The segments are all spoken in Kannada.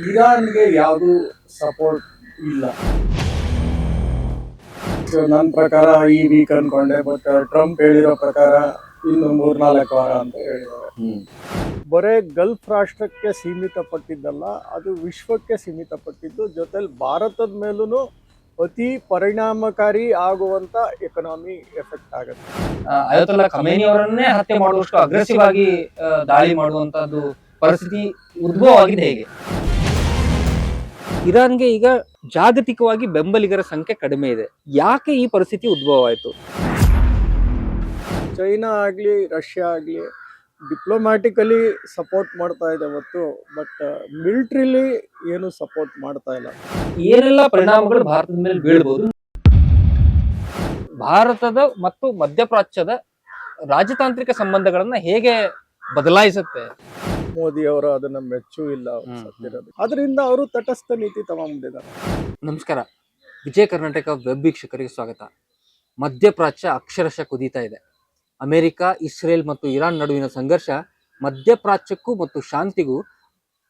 ಇರಾನ್ಗೆ ಯಾವುದು ಸಪೋರ್ಟ್ ಇಲ್ಲ. ನನ್ನ ಪ್ರಕಾರ ಈ ವೀಕ್ ಅನ್ಕೊಂಡೆ, ಬಟ್ ಟ್ರಂಪ್ ಹೇಳಿರೋ ಪ್ರಕಾರ ಇನ್ನು 3-4 ವಾರ ಅಂತ ಹೇಳಿದ್ದಾರೆ. ಬರೇ ಗಲ್ಫ್ ರಾಷ್ಟ್ರಕ್ಕೆ ಸೀಮಿತ ಪಟ್ಟಿದ್ದಲ್ಲ, ಅದು ವಿಶ್ವಕ್ಕೆ ಸೀಮಿತ ಪಟ್ಟಿದ್ದು. ಜೊತೆಲಿ ಭಾರತದ ಮೇಲೂ ಅತಿ ಪರಿಣಾಮಕಾರಿ ಆಗುವಂತ ಎಕನಾಮಿ ಎಫೆಕ್ಟ್ ಆಗುತ್ತೆ. ಅಯತುಲ್ಲಾ ಖಮೇನಿ ಅವರನ್ನೇ ಹತ್ಯೆ ಮಾಡುವಷ್ಟು ಅಗ್ರೆಸಿವ್ ಆಗಿ ದಾಳಿ ಮಾಡುವಂತದ್ದು ಪರಿಸ್ಥಿತಿ ಉದ್ಭವ ಆಗಿದೆ. ಹೇಗೆ ಇರಾನ್ಗೆ ಈಗ ಜಾಗತಿಕವಾಗಿ ಬೆಂಬಲಿಗರ ಸಂಖ್ಯೆ ಕಡಿಮೆ ಇದೆ, ಯಾಕೆ ಈ ಪರಿಸ್ಥಿತಿ ಉದ್ಭವ ಆಯ್ತು? ಚೈನಾ ಆಗ್ಲಿ ರಷ್ಯಾ ಆಗ್ಲಿ ಡಿಪ್ಲೊಮ್ಯಾಟಿಕಲಿ ಸಪೋರ್ಟ್ ಮಾಡ್ತಾ ಇದೆ ಹೊತ್ತು, ಬಟ್ ಮಿಲಿಟರಿಲಿ ಏನು ಸಪೋರ್ಟ್ ಮಾಡ್ತಾ ಇಲ್ಲ. ಏನೆಲ್ಲ ಪರಿಣಾಮಗಳು ಭಾರತದ ಮೇಲೆ ಬೀಳಬಹುದು? ಭಾರತದ ಮತ್ತು ಮಧ್ಯಪ್ರಾಚ್ಯದ ರಾಜತಾಂತ್ರಿಕ ಸಂಬಂಧಗಳನ್ನ ಹೇಗೆ ಬದಲಾಯಿಸುತ್ತೆ? ಮೋದಿ ಅವರು ಅದನ್ನ ಮೆಚ್ಚು ಇಲ್ಲ ಸತ್ತಿರೋದು, ಅದರಿಂದ ಅವರು ತಟಸ್ಥ ನೀತಿ ತಗೊಂಡಿದ್ದಾರೆ. ನಮಸ್ಕಾರ, ವಿಜಯ ಕರ್ನಾಟಕ ವೆಬ್ ವೀಕ್ಷಕರಿಗೆ ಸ್ವಾಗತ. ಮಧ್ಯಪ್ರಾಚ್ಯ ಅಕ್ಷರಶಃ ಕುದೀತಾ ಇದೆ. ಅಮೆರಿಕ, ಇಸ್ರೇಲ್ ಮತ್ತು ಇರಾನ್ ನಡುವಿನ ಸಂಘರ್ಷ ಮಧ್ಯಪ್ರಾಚ್ಯಕ್ಕೂ ಮತ್ತು ಶಾಂತಿಗೂ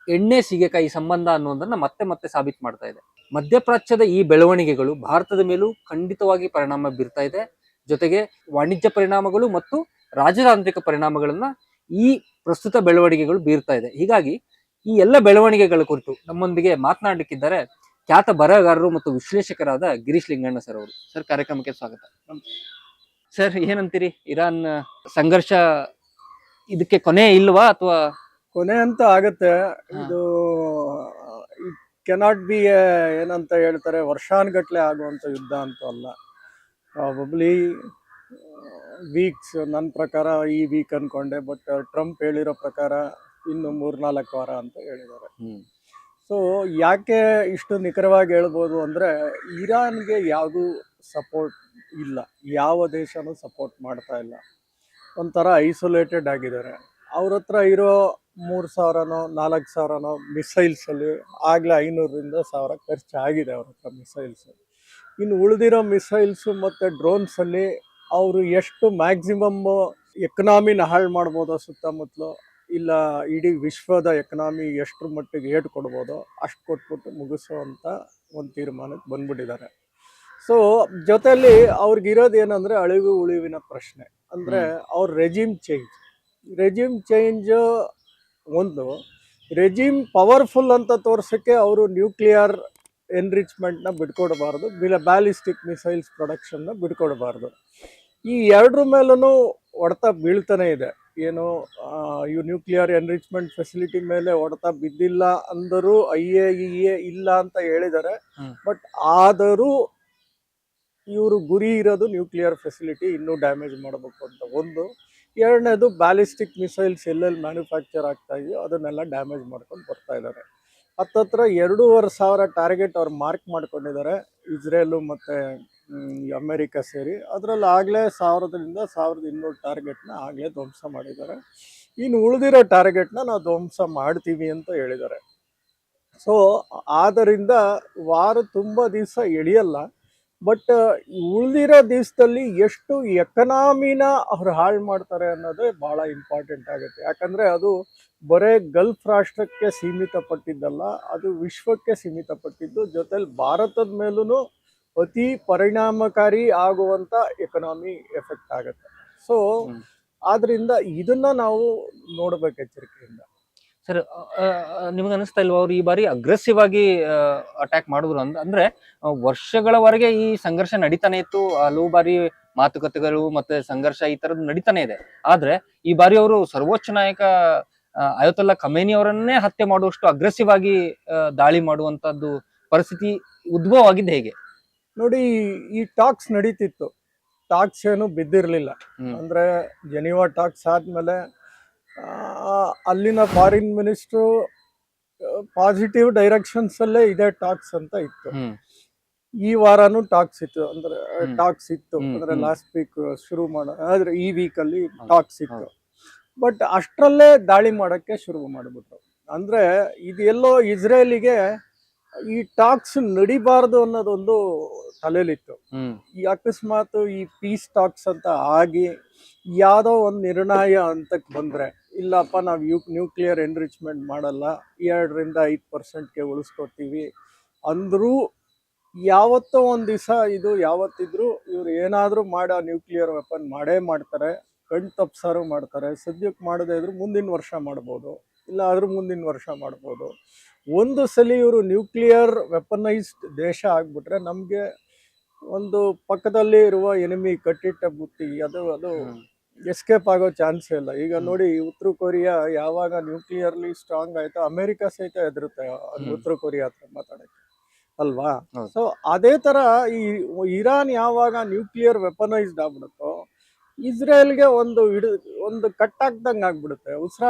ಎಣ್ಣೆ ಸೀಗೆಕಾಯಿ ಸಂಬಂಧ ಅನ್ನೋದನ್ನ ಮತ್ತೆ ಮತ್ತೆ ಸಾಬೀತು ಮಾಡ್ತಾ ಇದೆ. ಮಧ್ಯಪ್ರಾಚ್ಯದ ಈ ಬೆಳವಣಿಗೆಗಳು ಭಾರತದ ಮೇಲೂ ಖಂಡಿತವಾಗಿ ಪರಿಣಾಮ ಬೀರ್ತಾ ಇದೆ. ಜೊತೆಗೆ ವಾಣಿಜ್ಯ ಪರಿಣಾಮಗಳು ಮತ್ತು ರಾಜತಾಂತ್ರಿಕ ಪರಿಣಾಮಗಳನ್ನ ಈ ಪ್ರಸ್ತುತ ಬೆಳವಣಿಗೆಗಳು ಬೀರ್ತಾ ಇದೆ. ಹೀಗಾಗಿ ಈ ಎಲ್ಲ ಬೆಳವಣಿಗೆಗಳ ಕುರಿತು ನಮ್ಮೊಂದಿಗೆ ಮಾತನಾಡಲಿಕ್ಕಿದ್ದಾರೆ ಖ್ಯಾತ ಬರಹಗಾರರು ಮತ್ತು ವಿಶ್ಲೇಷಕರಾದ ಗಿರೀಶ್ ಲಿಂಗಣ್ಣ ಸರ್ ಅವರು. ಸರ್, ಕಾರ್ಯಕ್ರಮಕ್ಕೆ ಸ್ವಾಗತ. ಸರ್, ಏನಂತೀರಿ? ಇರಾನ್ ಸಂಘರ್ಷ ಇದಕ್ಕೆ ಕೊನೆ ಇಲ್ವಾ, ಅಥವಾ ಕೊನೆ ಅಂತ ಆಗತ್ತೆ? ಇದು ಇಟ್ ಕೆನಾಟ್ ಬಿ ಏನಂತ ಹೇಳ್ತಾರೆ, ವರ್ಷಾನುಗಟ್ಲೆ ಆಗುವಂತ ಯುದ್ಧ ಅಂತೂ ಅಲ್ಲ. ಪ್ರಾಬಬ್ಲಿ ವೀಕ್ಸ್, ನನ್ನ ಪ್ರಕಾರ ಈ ವೀಕ್ ಅನ್ಕೊಂಡೆ, ಬಟ್ ಟ್ರಂಪ್ ಹೇಳಿರೋ ಪ್ರಕಾರ ಇನ್ನು 3-4 ವಾರ ಅಂತ ಹೇಳಿದ್ದಾರೆ. ಸೊ ಯಾಕೆ ಇಷ್ಟು ನಿಖರವಾಗಿ ಹೇಳ್ಬೋದು ಅಂದರೆ, ಇರಾನ್ಗೆ ಯಾವುದು ಸಪೋರ್ಟ್ ಇಲ್ಲ, ಯಾವ ದೇಶನೂ ಸಪೋರ್ಟ್ ಮಾಡ್ತಾ ಇಲ್ಲ. ಒಂಥರ ಐಸೋಲೇಟೆಡ್ ಆಗಿದ್ದಾರೆ. ಅವ್ರ ಹತ್ರ ಇರೋ 3,000ನೋ 4,000ನೋ ಮಿಸೈಲ್ಸಲ್ಲಿ ಆಗಲೇ 500ರಿಂದ 1,000 ಖರ್ಚಾಗಿದೆ ಅವ್ರ ಹತ್ರ ಮಿಸೈಲ್ಸ್. ಇನ್ನು ಉಳಿದಿರೋ ಮಿಸೈಲ್ಸು ಮತ್ತು ಡ್ರೋನ್ಸಲ್ಲಿ ಅವರು ಎಷ್ಟು ಮ್ಯಾಕ್ಸಿಮಮ್ ಎಕನಾಮಿನ ಹಾಳು ಮಾಡ್ಬೋದೋ ಸುತ್ತಮುತ್ತಲು, ಇಲ್ಲ ಇಡೀ ವಿಶ್ವದ ಎಕನಾಮಿ ಎಷ್ಟರ ಮಟ್ಟಿಗೆ ಏಟು ಕೊಡ್ಬೋದೋ ಅಷ್ಟು ಕೊಟ್ಬಿಟ್ಟು ಮುಗಿಸೋವಂಥ ಒಂದು ತೀರ್ಮಾನಕ್ಕೆ ಬಂದ್ಬಿಟ್ಟಿದ್ದಾರೆ. ಸೊ ಜೊತೆಯಲ್ಲಿ ಅವ್ರಿಗಿರೋದು ಏನಂದರೆ ಅಳಿವು ಉಳಿವಿನ ಪ್ರಶ್ನೆ. ಅಂದರೆ ಅವ್ರ ರೆಜಿಮ್ ಚೇಂಜ್ ಒಂದು ರೆಜಿಮ್ ಪವರ್ಫುಲ್ ಅಂತ ತೋರ್ಸೋಕ್ಕೆ ಅವರು ನ್ಯೂಕ್ಲಿಯರ್ ಎನ್ರಿಚ್ಮೆಂಟ್ನ ಬಿಟ್ಕೊಡ್ಬಾರ್ದು, ಬ್ಯಾಲಿಸ್ಟಿಕ್ ಮಿಸೈಲ್ಸ್ ಪ್ರೊಡಕ್ಷನ್ನ ಬಿಟ್ಕೊಡ್ಬಾರ್ದು. ಈ ಎರಡರ ಮೇಲೂ ಹೊಡೆತ ಬೀಳ್ತಾನೆ ಇದೆ. ಏನು ಇವು ನ್ಯೂಕ್ಲಿಯರ್ ಎನ್ರಿಚ್ಮೆಂಟ್ ಫೆಸಿಲಿಟಿ ಮೇಲೆ ಹೊಡೆತ ಬಿದ್ದಿಲ್ಲ ಅಂದರೂ IAEA ಇಲ್ಲ ಅಂತ ಹೇಳಿದ್ದಾರೆ. ಬಟ್ ಆದರೂ ಇವರು ಗುರಿ ಇರೋದು ನ್ಯೂಕ್ಲಿಯರ್ ಫೆಸಿಲಿಟಿ ಇನ್ನೂ ಡ್ಯಾಮೇಜ್ ಮಾಡಬೇಕು ಅಂತ ಒಂದು. ಎರಡನೇದು, ಬ್ಯಾಲಿಸ್ಟಿಕ್ ಮಿಸೈಲ್ಸ್ ಎಲ್ಲೆಲ್ಲಿ ಮ್ಯಾನುಫ್ಯಾಕ್ಚರ್ ಆಗ್ತಾ ಇದೆಯೋ ಅದನ್ನೆಲ್ಲ ಡ್ಯಾಮೇಜ್ ಮಾಡ್ಕೊಂಡು ಬರ್ತಾ ಇದ್ದಾರೆ. ಹತ್ತತ್ರ 2,500 ಟಾರ್ಗೆಟ್ ಅವ್ರು ಮಾರ್ಕ್ ಮಾಡ್ಕೊಂಡಿದ್ದಾರೆ, ಇಸ್ರೇಲು ಮತ್ತು ಅಮೇರಿಕ ಸೇರಿ. ಅದರಲ್ಲಿ ಆಗಲೇ 1,000ರಿಂದ 1,200 ಟಾರ್ಗೆಟ್ನ ಆಗಲೇ ಧ್ವಂಸ ಮಾಡಿದ್ದಾರೆ. ಇನ್ನು ಉಳಿದಿರೋ ಟಾರ್ಗೆಟ್ನ ನಾವು ಧ್ವಂಸ ಮಾಡ್ತೀವಿ ಅಂತ ಹೇಳಿದ್ದಾರೆ. ಸೊ ಆದ್ದರಿಂದ ವಾರ ತುಂಬ ದಿವಸ ಎಳೆಯಲ್ಲ, ಬಟ್ ಉಳಿದಿರೋ ದಿವಸದಲ್ಲಿ ಎಷ್ಟು ಎಕನಾಮಿನ ಅವ್ರು ಹಾಳು ಮಾಡ್ತಾರೆ ಅನ್ನೋದೇ ಭಾಳ ಇಂಪಾರ್ಟೆಂಟ್ ಆಗುತ್ತೆ. ಯಾಕಂದರೆ ಅದು ಬರೇ ಗಲ್ಫ್ ರಾಷ್ಟ್ರಕ್ಕೆ ಸೀಮಿತ ಪಟ್ಟಿದ್ದಲ್ಲ, ಅದು ವಿಶ್ವಕ್ಕೆ ಸೀಮಿತ ಪಟ್ಟಿದ್ದು. ಜೊತೆಲಿ ಭಾರತದ ಮೇಲೂ ಅತಿ ಪರಿಣಾಮಕಾರಿ ಆಗುವಂಥ ಎಕನಾಮಿ ಎಫೆಕ್ಟ್ ಆಗುತ್ತೆ. ಸೊ ಆದ್ರಿಂದ ಇದನ್ನ ನಾವು ನೋಡ್ಬೇಕು ಎಚ್ಚರಿಕೆಯಿಂದ. ಸರ್, ನಿಮ್ಗೆ ಅನಿಸ್ತಾ ಇಲ್ವಾ ಅವ್ರು ಈ ಬಾರಿ ಅಗ್ರೆಸಿವ್ ಆಗಿ ಅಟ್ಯಾಕ್ ಮಾಡಿದ್ರು ಅಂದ್ರೆ ವರ್ಷಗಳವರೆಗೆ ಈ ಸಂಘರ್ಷ ನಡೀತಾನೆ ಇತ್ತು, ಹಲವು ಬಾರಿ ಮಾತುಕತೆಗಳು ಮತ್ತೆ ಸಂಘರ್ಷ ಈ ತರದ್ದು ನಡೀತಾನೆ ಇದೆ. ಆದ್ರೆ ಈ ಬಾರಿ ಅವರು ಸರ್ವೋಚ್ಚ ನಾಯಕ ಅಯತುಲ್ಲಾ ಖಮೇನಿ ಅವರನ್ನೇ ಹತ್ಯೆ ಮಾಡುವಷ್ಟು ಅಗ್ರೆಸಿವ್ ಆಗಿ ದಾಳಿ ಮಾಡುವಂತದ್ದು ಪರಿಸ್ಥಿತಿ ಉದ್ಭವ ಆಗಿದೆ. ಹೇಗೆ ನೋಡಿ, ಈ ಟಾಕ್ಸ್ ನಡೀತಿತ್ತು, ಟಾಕ್ಸ್ ಏನು ಬಿದ್ದಿರಲಿಲ್ಲ. ಅಂದರೆ ಜೆನೀವಾ ಟಾಕ್ಸ್ ಆದಮೇಲೆ ಅಲ್ಲಿನ ಫಾರಿನ್ ಮಿನಿಸ್ಟ್ರು ಪಾಸಿಟಿವ್ ಡೈರೆಕ್ಷನ್ಸಲ್ಲೇ ಇದೆ ಟಾಕ್ಸ್ ಅಂತ ಇತ್ತು. ಈ ವಾರನೂ ಟಾಕ್ಸ್ ಇತ್ತು, ಅಂದರೆ ಲಾಸ್ಟ್ ವೀಕ್ ಶುರು ಆದರೆ ಈ ವೀಕಲ್ಲಿ ಟಾಕ್ಸ್ ಇತ್ತು. ಬಟ್ ಅಷ್ಟರಲ್ಲೇ ದಾಳಿ ಮಾಡೋಕ್ಕೆ ಶುರು ಮಾಡಿಬಿಟ್ರು. ಅಂದರೆ ಇದು ಎಲ್ಲೋ ಇಸ್ರೇಲಿಗೆ ಈ ಟಾಕ್ಸ್ ನಡಿಬಾರ್ದು ಅನ್ನೋದೊಂದು ತಲೆಯಲ್ಲಿತ್ತು. ಈ ಅಕಸ್ಮಾತ್ ಈ ಪೀಸ್ ಟಾಕ್ಸ್ ಅಂತ ಆಗಿ ಯಾವುದೋ ಒಂದು ನಿರ್ಣಯ ಹಂತಕ್ಕೆ ಬಂದರೆ ಇಲ್ಲಪ್ಪ ನಾವು ನ್ಯೂಕ್ಲಿಯರ್ ಎನ್ರಿಚ್ಮೆಂಟ್ ಮಾಡಲ್ಲ, 2-5%ಗೆ ಉಳಿಸ್ಕೊತೀವಿ ಅಂದರೂ ಯಾವತ್ತೋ ಒಂದು ದಿವಸ ಇದು ಯಾವತ್ತಿದ್ರು ಇವ್ರು ಏನಾದರೂ ಮಾಡೋ ನ್ಯೂಕ್ಲಿಯರ್ ವೆಪನ್ ಮಾಡೇ ಮಾಡ್ತಾರೆ, ಕಣ್ ತಪ್ಸಾರು ಮಾಡ್ತಾರೆ. ಸದ್ಯಕ್ಕೆ ಮಾಡದೇ ಇದ್ರು ಮುಂದಿನ ವರ್ಷ ಮಾಡ್ಬೋದು, ಇಲ್ಲ ಆದ್ರೂ ಮುಂದಿನ ವರ್ಷ ಮಾಡ್ಬೋದು. ಒಂದು ಸಲ ಇವರು ನ್ಯೂಕ್ಲಿಯರ್ ವೆಪನೈಸ್ಡ್ ದೇಶ ಆಗ್ಬಿಟ್ರೆ ನಮಗೆ ಒಂದು ಪಕ್ಕದಲ್ಲಿ ಇರುವ ಎನಿಮಿ ಕಟ್ಟಿಟ್ಟ ಬುತ್ತಿ, ಅದು ಎಸ್ಕೇಪ್ ಆಗೋ ಚಾನ್ಸೇ ಇಲ್ಲ. ಈಗ ನೋಡಿ, ಉತ್ತರ ಕೊರಿಯಾ ಯಾವಾಗ ನ್ಯೂಕ್ಲಿಯರ್ಲಿ ಸ್ಟ್ರಾಂಗ್ ಆಯ್ತು, ಅಮೆರಿಕ ಸಹಿತ ಹೆದರುತ್ತೆ ಉತ್ತರ ಕೊರಿಯಾ ಹತ್ರ ಮಾತಾಡಕ್ಕೆ, ಅಲ್ವಾ? ಸೊ ಅದೇ ತರ ಈ ಇರಾನ್ ಯಾವಾಗ ನ್ಯೂಕ್ಲಿಯರ್ ವೆಪನೈಸ್ಡ್ ಆಗ್ಬಿಡುತ್ತೋ ಇಸ್ರೇಲ್ಗೆ ಒಂದು ಕಟ್ಟಾಕ್ದಂಗೆ ಆಗ್ಬಿಡುತ್ತೆ.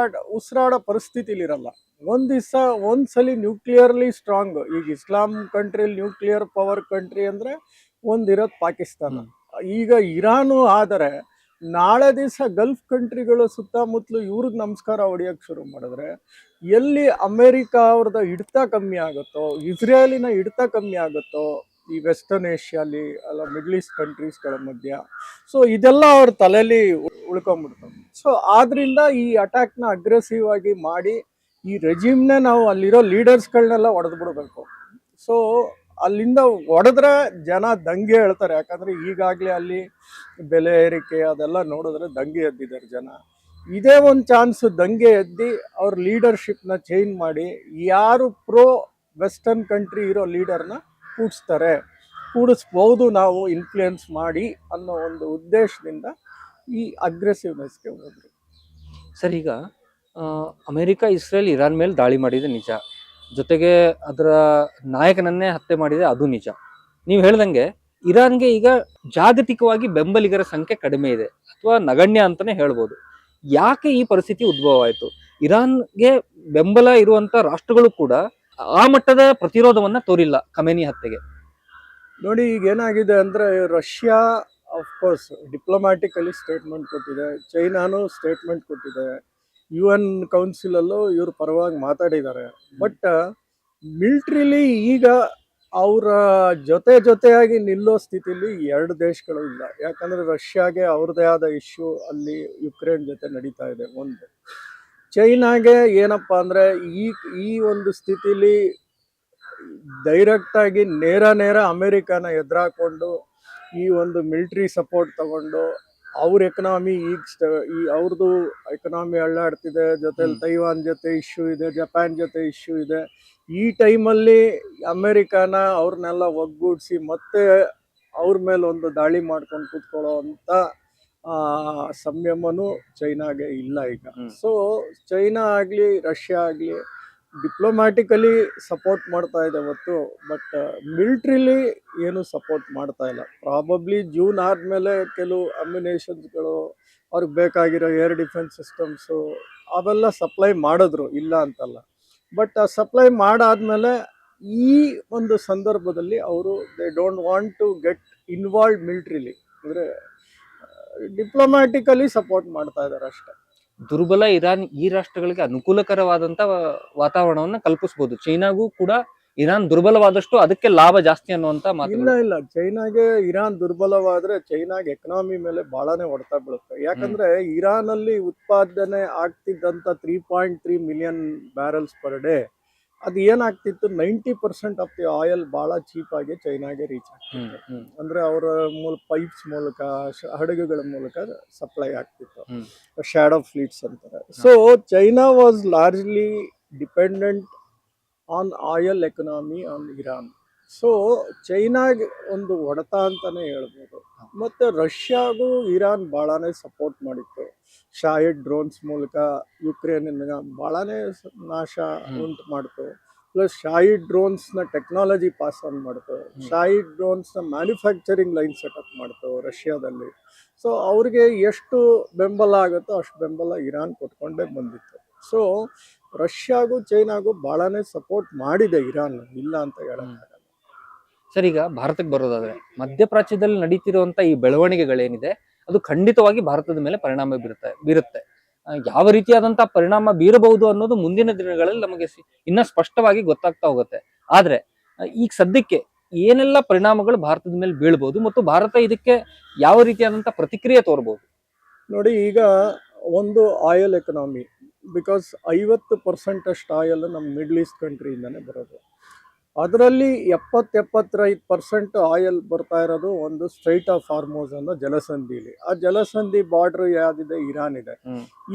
ಉಸಿರಾಡೋ ಪರಿಸ್ಥಿತಿಲಿ ಇರಲ್ಲ. ಒಂದ್ಸಲಿ ನ್ಯೂಕ್ಲಿಯರ್ಲಿ ಸ್ಟ್ರಾಂಗ್, ಈಗ ಇಸ್ಲಾಂ ಕಂಟ್ರಿಲಿ ನ್ಯೂಕ್ಲಿಯರ್ ಪವರ್ ಕಂಟ್ರಿ ಅಂದ್ರೆ ಒಂದಿರೋದು ಪಾಕಿಸ್ತಾನ. ಈಗ ಇರಾನು ಆದರೆ ನಾಳೆ ದಿವಸ ಗಲ್ಫ್ ಕಂಟ್ರಿಗಳು ಸುತ್ತಮುತ್ತಲು ಇವ್ರಿಗೆ ನಮಸ್ಕಾರ ಹೊಡಿಯೋಕೆ ಶುರು ಮಾಡಿದ್ರೆ ಎಲ್ಲಿ ಅಮೆರಿಕ ಅವ್ರದ್ದು ಹಿಡಿತ ಕಮ್ಮಿ ಆಗುತ್ತೋ, ಇಸ್ರೇಲಿನ ಹಿಡಿತ ಕಮ್ಮಿ ಆಗುತ್ತೋ ಈ ವೆಸ್ಟರ್ನ್ ಏಷ್ಯಾಲಿ ಅಲ್ಲ ಮಿಡ್ಲ್ ಈಸ್ಟ್ ಕಂಟ್ರೀಸ್ಗಳ ಮಧ್ಯ, ಸೊ ಇದೆಲ್ಲ ಅವ್ರ ತಲೆಯಲ್ಲಿ ಉಳ್ಕೊಂಡ್ಬಿಡ್ತವೆ. ಸೊ ಆದ್ರಿಂದ ಈ ಅಟ್ಯಾಕ್ನ ಅಗ್ರೆಸಿವ್ ಆಗಿ ಮಾಡಿ ಈ ರೆಜಿಮ್ನೇ ನಾವು ಅಲ್ಲಿರೋ ಲೀಡರ್ಸ್ಗಳನ್ನೆಲ್ಲ ಹೊಡೆದ್ಬಿಡ್ಬೇಕು. ಸೊ ಅಲ್ಲಿಂದ ಹೊಡೆದ್ರೆ ಜನ ದಂಗೆ ಹೇಳ್ತಾರೆ, ಯಾಕಂದ್ರೆ ಈಗಾಗಲೇ ಅಲ್ಲಿ ಬೆಲೆ ಏರಿಕೆ ಅದೆಲ್ಲ ನೋಡಿದ್ರೆ ದಂಗೆ ಎದ್ದಿದ್ದಾರೆ ಜನ. ಇದೇ ಒಂದು ಚಾನ್ಸ್ ದಂಗೆ ಎದ್ದಿ ಅವ್ರ ಲೀಡರ್ಶಿಪ್ನ ಚೇಂಜ್ ಮಾಡಿ ಯಾರು ಪ್ರೋ ವೆಸ್ಟರ್ನ್ ಕಂಟ್ರಿ ಇರೋ ಲೀಡರ್ನ ಕೂಡಿಸ್ಬೋದು ನಾವು ಇನ್ಫ್ಲೂಯೆನ್ಸ್ ಮಾಡಿ ಅನ್ನೋ ಒಂದು ಉದ್ದೇಶದಿಂದ ಈ ಅಗ್ರೆಸಿವ್ನೆಸ್ಗೆ ಹೋದ್ರು. ಸರ್, ಈಗ ಅಮೆರಿಕ ಇಸ್ರೇಲ್ ಇರಾನ್ ಮೇಲೆ ದಾಳಿ ಮಾಡಿದೆ ನಿಜ, ಜೊತೆಗೆ ಅದರ ನಾಯಕನನ್ನೇ ಹತ್ಯೆ ಮಾಡಿದೆ ಅದು ನಿಜ. ನೀವು ಹೇಳ್ದಂಗೆ ಇರಾನ್ಗೆ ಈಗ ಜಾಗತಿಕವಾಗಿ ಬೆಂಬಲಿಗರ ಸಂಖ್ಯೆ ಕಡಿಮೆ ಇದೆ, ಅಥವಾ ನಗಣ್ಯ ಅಂತಾನೆ ಹೇಳ್ಬೋದು. ಯಾಕೆ ಈ ಪರಿಸ್ಥಿತಿ ಉದ್ಭವ ಆಯ್ತು? ಇರಾನ್ಗೆ ಬೆಂಬಲ ಇರುವಂತ ರಾಷ್ಟ್ರಗಳು ಕೂಡ ಆ ಮಟ್ಟದ ಪ್ರತಿರೋಧವನ್ನ ತೋರಿಲ್ಲ ಖಮೇನಿ ಹತ್ಯೆಗೆ. ನೋಡಿ, ಈಗ ಏನಾಗಿದೆ ಅಂದ್ರೆ ರಷ್ಯಾ ಆಫ್ಕೋರ್ಸ್ ಡಿಪ್ಲೊಮ್ಯಾಟಿಕಲಿ ಸ್ಟೇಟ್ಮೆಂಟ್ ಕೊಟ್ಟಿದೆ, ಚೈನಾನು ಸ್ಟೇಟ್ಮೆಂಟ್ ಕೊಟ್ಟಿದೆ, UN ಕೌನ್ಸಿಲಲ್ಲೂ ಇವ್ರ ಪರವಾಗಿ ಮಾತಾಡಿದ್ದಾರೆ. ಬಟ್ ಮಿಲಿಟ್ರಿಲಿ ಈಗ ಅವರ ಜೊತೆಯಾಗಿ ನಿಲ್ಲೋ ಸ್ಥಿತಿಲಿ ಎರಡು ದೇಶಗಳು ಇಲ್ಲ. ಯಾಕಂದ್ರೆ ರಷ್ಯಾಗೆ ಅವ್ರದ್ದೇ ಆದ ಇಶ್ಯೂ ಅಲ್ಲಿ ಯುಕ್ರೇನ್ ಜೊತೆ ನಡೀತಾ ಇದೆ. ಒಂದು ಚೈನಾಗೆ ಏನಪ್ಪಾ ಅಂದ್ರೆ ಈ ಒಂದು ಸ್ಥಿತಿಲಿ ಡೈರೆಕ್ಟ್ ಆಗಿ ನೇರ ಅಮೆರಿಕನ ಎದುರಾಕೊಂಡು ಈ ಒಂದು ಮಿಲಿಟ್ರಿ ಸಪೋರ್ಟ್ ತಗೊಂಡು ಅವ್ರ ಎಕನಾಮಿ ಈ ಅವ್ರದ್ದು ಎಕನಾಮಿ ಅಳ್ಳಾಡ್ತಿದೆ, ಜೊತೆಲಿ ತೈವಾನ್ ಜೊತೆ ಇಶ್ಯೂ ಇದೆ, ಜಪಾನ್ ಜೊತೆ ಇಶ್ಯೂ ಇದೆ. ಈ ಟೈಮಲ್ಲಿ ಅಮೆರಿಕನ ಅವ್ರನ್ನೆಲ್ಲ ಒಗ್ಗೂಡಿಸಿ ಮತ್ತೆ ಅವ್ರ ಮೇಲೆ ಒಂದು ದಾಳಿ ಮಾಡ್ಕೊಂಡು ಕೂತ್ಕೊಳ್ಳೋ ಅಂತ ಸಂಯಮನೂ ಚೈನಾಗೆ ಇಲ್ಲ ಈಗ. ಸೊ ಚೈನಾ ಆಗಲಿ ರಷ್ಯಾ ಆಗಲಿ ಡಿಪ್ಲೊಮ್ಯಾಟಿಕಲಿ ಸಪೋರ್ಟ್ ಮಾಡ್ತಾ ಇದೆ ಹೊತ್ತು, ಬಟ್ ಮಿಲಿಟ್ರಿಲಿ ಏನು ಸಪೋರ್ಟ್ ಮಾಡ್ತಾ ಇಲ್ಲ. ಪ್ರಾಬಬ್ಲಿ ಜೂನ್ ಆದಮೇಲೆ ಕೆಲವು ಅಮ್ಯುನೇಷನ್ಸ್ಗಳು ಅವ್ರಿಗೆ ಬೇಕಾಗಿರೋ ಏರ್ ಡಿಫೆನ್ಸ್ ಸಿಸ್ಟಮ್ಸು ಅವೆಲ್ಲ ಸಪ್ಲೈ ಮಾಡಿದ್ರು, ಇಲ್ಲ ಅಂತಲ್ಲ. ಬಟ್ ಆ ಸಪ್ಲೈ ಮಾಡಾದ್ಮೇಲೆ ಈ ಒಂದು ಸಂದರ್ಭದಲ್ಲಿ ಅವರು they don't want to get involve militarily, ಅಂದರೆ ಡಿಪ್ಲೊಮ್ಯಾಟಿಕಲಿ ಸಪೋರ್ಟ್ ಮಾಡ್ತಾ ಇದ್ದಾರೆ ಅಷ್ಟೇ. ದುರ್ಬಲ ಇರಾನ್ ಈ ರಾಷ್ಟ್ರಗಳಿಗೆ ಅನುಕೂಲಕರವಾದಂತ ವಾತಾವರಣವನ್ನ ಕಲ್ಪಿಸಬಹುದು. ಚೈನಾಗೂ ಕೂಡ ಇರಾನ್ ದುರ್ಬಲವಾದಷ್ಟು ಅದಕ್ಕೆ ಲಾಭ ಜಾಸ್ತಿ ಅನ್ನುವಂತ ಮಾತು. ಇಲ್ಲ, ಚೈನಾಗೆ ಇರಾನ್ ದುರ್ಬಲವಾದ್ರೆ ಚೈನಾಗೆ ಎಕನಾಮಿ ಮೇಲೆ ಬಹಳನೇ ಹೊಡೆತ ಬೀಳುತ್ತೆ. ಯಾಕಂದ್ರೆ ಇರಾನ್ ಅಲ್ಲಿ ಉತ್ಪಾದನೆ ಆಗ್ತಿದ್ದಂತ 3.3 ಮಿಲಿಯನ್ ಬ್ಯಾರಲ್ಸ್ ಪರ್ ಡೇ, ಅದು ಏನಾಗ್ತಿತ್ತು, 90% ಆಫ್ ದಿ ಆಯಿಲ್ ಬಹಳ ಚೀಪ್ ಆಗಿ ಚೈನಾಗೆ ರೀಚ್ ಆಗ್ತಿತ್ತು. ಅಂದ್ರೆ ಅವರ ಪೈಪ್ಸ್ ಮೂಲಕ, ಹಡಗುಗಳ ಮೂಲಕ ಸಪ್ಲೈ ಆಗ್ತಿತ್ತು, ಶಾಡೋ ಫ್ಲೀಟ್ಸ್ ಅಂತಾರೆ. So China was largely dependent on oil economy on Iran. So ಚೈನಾಗೆ ಒಂದು ಹೊಡೆತ ಅಂತಾನೆ ಹೇಳ್ಬೋದು. ಮತ್ತೆ ರಷ್ಯಾಗೂ ಇರಾನ್ ಬಹಳನೇ ಸಪೋರ್ಟ್ ಮಾಡಿತ್ತು. ಶಾಹಿಡ್ ಡ್ರೋನ್ಸ್ ಮೂಲಕ ಯುಕ್ರೇನ್ ಬಹಳನೇ ನಾಶ ಉಂಟು ಮಾಡ್ತು. ಪ್ಲಸ್ ಶಾಹಿಡ್ ಡ್ರೋನ್ಸ್ನ ಟೆಕ್ನಾಲಜಿ ಪಾಸ್ ಆನ್ ಮಾಡ್ತು, ಶಾಹಿಡ್ ಡ್ರೋನ್ಸ್ನ ಮ್ಯಾನುಫ್ಯಾಕ್ಚರಿಂಗ್ ಲೈನ್ ಸೆಟಪ್ ಮಾಡ್ತು ರಷ್ಯಾದಲ್ಲಿ. ಸೊ ಅವ್ರಿಗೆ ಎಷ್ಟು ಬೆಂಬಲ ಆಗುತ್ತೋ ಅಷ್ಟು ಬೆಂಬಲ ಇರಾನ್ ಕೊಟ್ಕೊಂಡೇ ಬಂದಿತ್ತು. ಸೊ ರಷ್ಯಾಗೂ ಚೈನಾಗೂ ಬಹಳನೇ ಸಪೋರ್ಟ್ ಮಾಡಿದೆ ಇರಾನ್, ಇಲ್ಲ ಅಂತ ಹೇಳಕ್ಕಾಗಲ್ಲ. ಸರ್, ಈಗ ಭಾರತಕ್ಕೆ ಬರೋದಾದ್ರೆ ಮಧ್ಯಪ್ರಾಚ್ಯದಲ್ಲಿ ನಡೀತಿರುವಂತ ಈ ಬೆಳವಣಿಗೆಗಳೇನಿದೆ ಅದು ಖಂಡಿತವಾಗಿ ಭಾರತದ ಮೇಲೆ ಪರಿಣಾಮ ಬೀರುತ್ತೆ. ಯಾವ ರೀತಿಯಾದಂತಹ ಪರಿಣಾಮ ಬೀರಬಹುದು ಅನ್ನೋದು ಮುಂದಿನ ದಿನಗಳಲ್ಲಿ ನಮಗೆ ಇನ್ನ ಸ್ಪಷ್ಟವಾಗಿ ಗೊತ್ತಾಗ್ತಾ ಹೋಗುತ್ತೆ. ಆದ್ರೆ ಈಗ ಸದ್ಯಕ್ಕೆ ಏನೆಲ್ಲ ಪರಿಣಾಮಗಳು ಭಾರತದ ಮೇಲೆ ಬೀಳ್ಬಹುದು ಮತ್ತು ಭಾರತ ಇದಕ್ಕೆ ಯಾವ ರೀತಿಯಾದಂತಹ ಪ್ರತಿಕ್ರಿಯೆ ತೋರ್ಬಹುದು? ನೋಡಿ, ಈಗ ಒಂದು ಆಯಿಲ್ ಎಕನಾಮಿ, ಬಿಕಾಸ್ 50% ಅಷ್ಟು ಆಯಿಲ್ ನಮ್ಮ ಮಿಡ್ಲ್ ಈಸ್ಟ್ ಕಂಟ್ರಿಯಿಂದನೇ ಬರೋದು. ಅದರಲ್ಲಿ 70-75% ಆಯಿಲ್ ಬರ್ತಾ ಇರೋದು ಒಂದು ಸ್ಟ್ರೈಟ್ ಆಫ್ ಹಾರ್ಮೋಸ್ ಅನ್ನೋ ಜಲಸಂಧಿಲಿ. ಆ ಜಲಸಂಧಿ ಬಾರ್ಡರ್ ಯಾವ್ದಿದೆ, ಇರಾನ್ ಇದೆ.